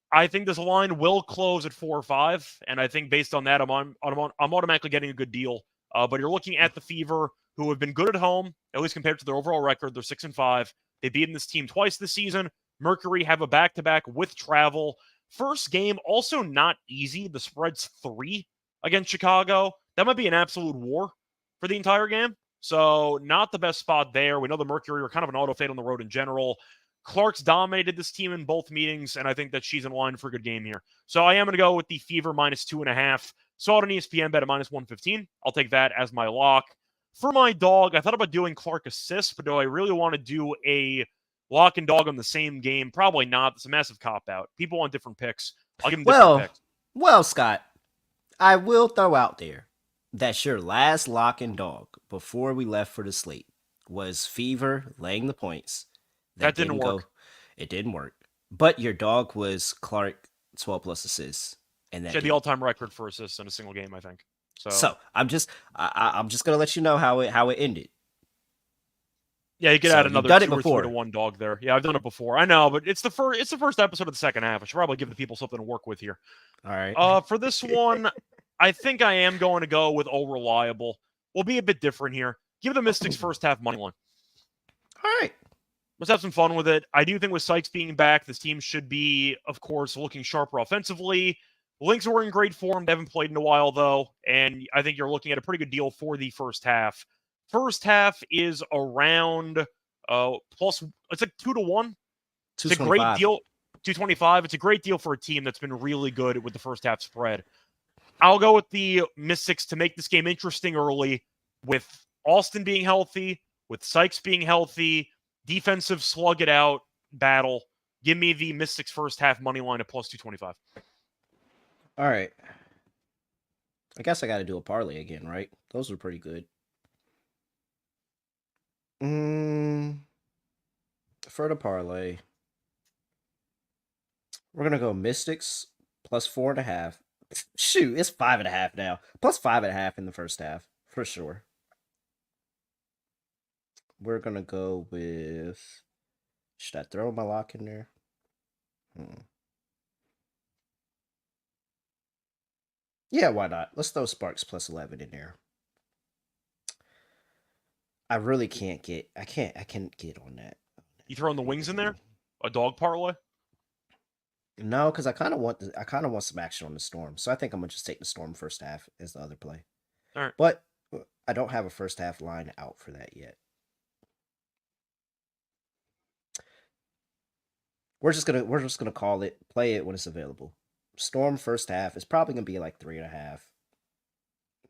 I think this line will close at 4 or 5, and I think based on that, I'm automatically getting a good deal. But you're looking at the Fever, who have been good at home, at least compared to their overall record. They're 6-5. They've beaten this team twice this season. Mercury have a back-to-back with travel. First game, also not easy. The spread's 3 against Chicago. That might be an absolute war for the entire game. So not the best spot there. We know the Mercury are kind of an auto fade on the road in general. Clark's dominated this team in both meetings, and I think that she's in line for a good game here. So I am going to go with the Fever minus 2.5. Saw it on ESPN, bet at minus 115. I'll take that as my lock. For my dog, I thought about doing Clark assists, but do I really want to do a lock and dog on the same game? Probably not. It's a massive cop-out. People want different picks. I'll give them different picks. Well, Scott, I will throw out there that your last lock and dog before we left for the slate was Fever laying the points. That didn't work. It didn't work. But your dog was Clark 12 plus assists. And that she had the all-time record for assists in a single game, I think. So I'm just gonna let you know how it ended. Yeah, you could add another 2 or 3 to 1 dog there. Yeah, I've done it before. I know, but it's the first episode of the second half. I should probably give the people something to work with here. All right. For this one, I think I am going to go with O Reliable. We'll be a bit different here. Give the Mystics first half money line. All right. Let's have some fun with it. I do think with Sykes being back, this team should be, of course, looking sharper offensively. Lynx were in great form. They haven't played in a while, though, and I think you're looking at a pretty good deal for the first half. First half is around plus. It's like 2 to 1. It's a great deal. 225. It's a great deal for a team that's been really good with the first half spread. I'll go with the Mystics to make this game interesting early, with Austin being healthy, with Sykes being healthy. Defensive slug it out battle. Give me the Mystics first half money line at plus 225. All right. I guess I got to do a parlay again, right? Those were pretty good. For the parlay, we're going to go Mystics plus 4.5. Shoot, it's 5.5 now. Plus 5.5 in the first half, for sure. We're going to go with... Should I throw my lock in there? Yeah, why not? Let's throw Sparks plus 11 in there. I really can't get... I can't get on that. You throwing the Wings in there? A dog parlay? No, because I kind of want some action on the Storm. So I think I'm going to just take the Storm first half as the other play. All right. But I don't have a first half line out for that yet. We're just gonna call it, play it when it's available. Storm first half is probably gonna be like 3.5,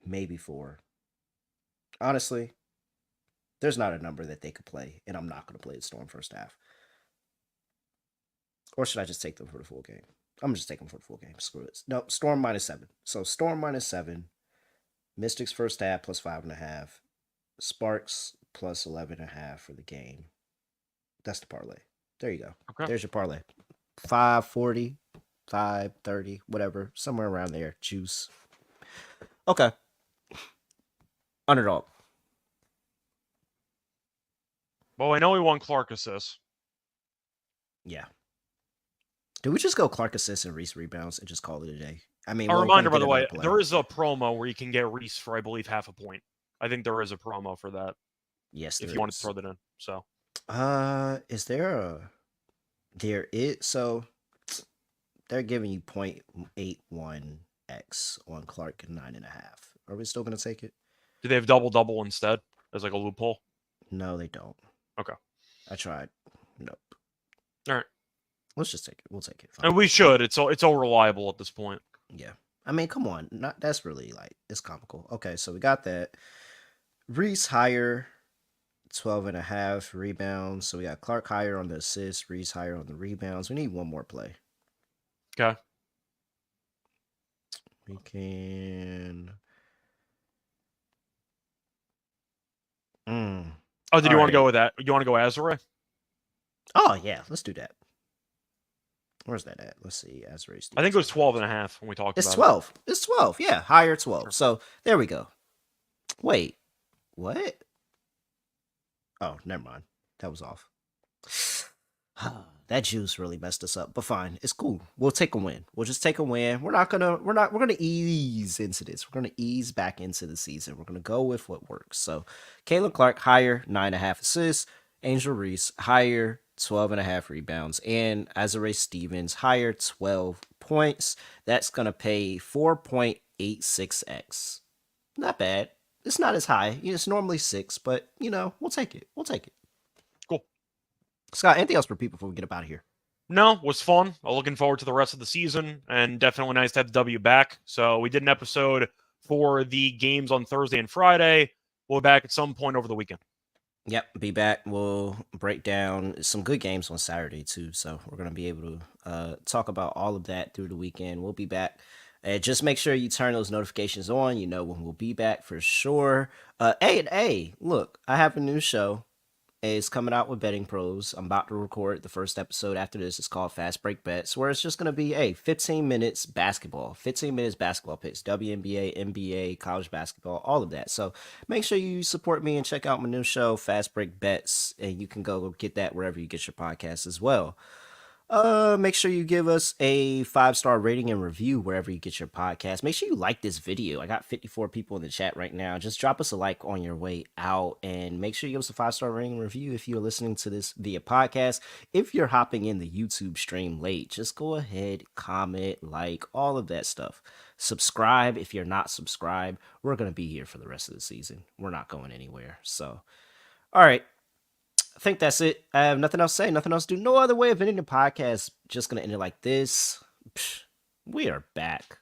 maybe 4. Honestly, there's not a number that they could play, and I'm not gonna play the Storm first half. Or should I just take them for the full game? I'm just taking them for the full game. Screw it. No, Storm minus 7. So Storm minus 7. Mystics first half plus 5.5. Sparks plus 11.5 for the game. That's the parlay. There you go. Okay. There's your parlay. 540, 530, whatever. Somewhere around there. Juice. Okay. Underdog. Well, I know we won Clark assists. Yeah. Do we just go Clark assists and Reese rebounds and just call it a day? I mean, a reminder, by the way, there is a promo where you can get Reese for, I believe, half a point. I think there is a promo for that. Yes, if you want to throw that in. So, is there a? There is. So they're giving you 0.81x on Clark and 9.5. Are we still gonna take it? Do they have double instead as like a loophole? No, they don't. Okay. I tried. Nope. All right. Let's just take it. We'll take it. Fine. And we should. It's all reliable at this point. Yeah. I mean, come on. That's really it's comical. Okay, so we got that. Reese higher, 12.5 rebounds. So we got Clark higher on the assists, Reese higher on the rebounds. We need one more play. Okay. We can. Oh, did you want to go with that? You want to go Azure? Oh, yeah. Let's do that. Where's that at? Let's see. Azure. I think it was 12.5 when we talked about it. It's 12. It's 12. Yeah, higher 12. Sure. So there we go. Wait. What? Oh, never mind. That was off. That juice really messed us up, but fine. It's cool. We'll take a win. We'll just take a win. We're gonna ease into this. We're gonna ease back into the season. We're gonna go with what works. So Caitlin Clark, higher, 9.5 assists. Angel Reese, higher, 12.5 rebounds. And Azure Stevens, higher, 12 points. That's gonna pay 4.86x. Not bad. It's not as high. It's normally 6, but we'll take it. We'll take it. Cool. Scott, anything else for people before we get up out of here? No, was fun. Looking forward to the rest of the season, and definitely nice to have the W back. So we did an episode for the games on Thursday and Friday. We'll be back at some point over the weekend. Yep, be back. We'll break down some good games on Saturday too. So we're gonna be able to talk about all of that through the weekend. We'll be back. Just make sure you turn those notifications on. You know when we'll be back for sure. Hey, look, I have a new show. It's coming out with Betting Pros. I'm about to record the first episode after this. It's called Fast Break Bets, where it's just going to be, 15 minutes basketball. 15 minutes basketball picks. WNBA, NBA, college basketball, all of that. So make sure you support me and check out my new show, Fast Break Bets. And you can go get that wherever you get your podcasts as well. Make sure you give us a 5-star rating and review wherever you get your podcast. Make sure you like this video. I got 54 people in the chat right now. Just drop us a like on your way out, and make sure you give us a 5-star rating and review if you're listening to this via podcast. If you're hopping in the YouTube stream late, just go ahead, comment, like, all of that stuff. Subscribe if you're not subscribed. We're going to be here for the rest of the season. We're not going anywhere. So, all right. I think that's it. I have nothing else to say, nothing else to do. No other way of ending the podcast. Just going to end it like this. We are back.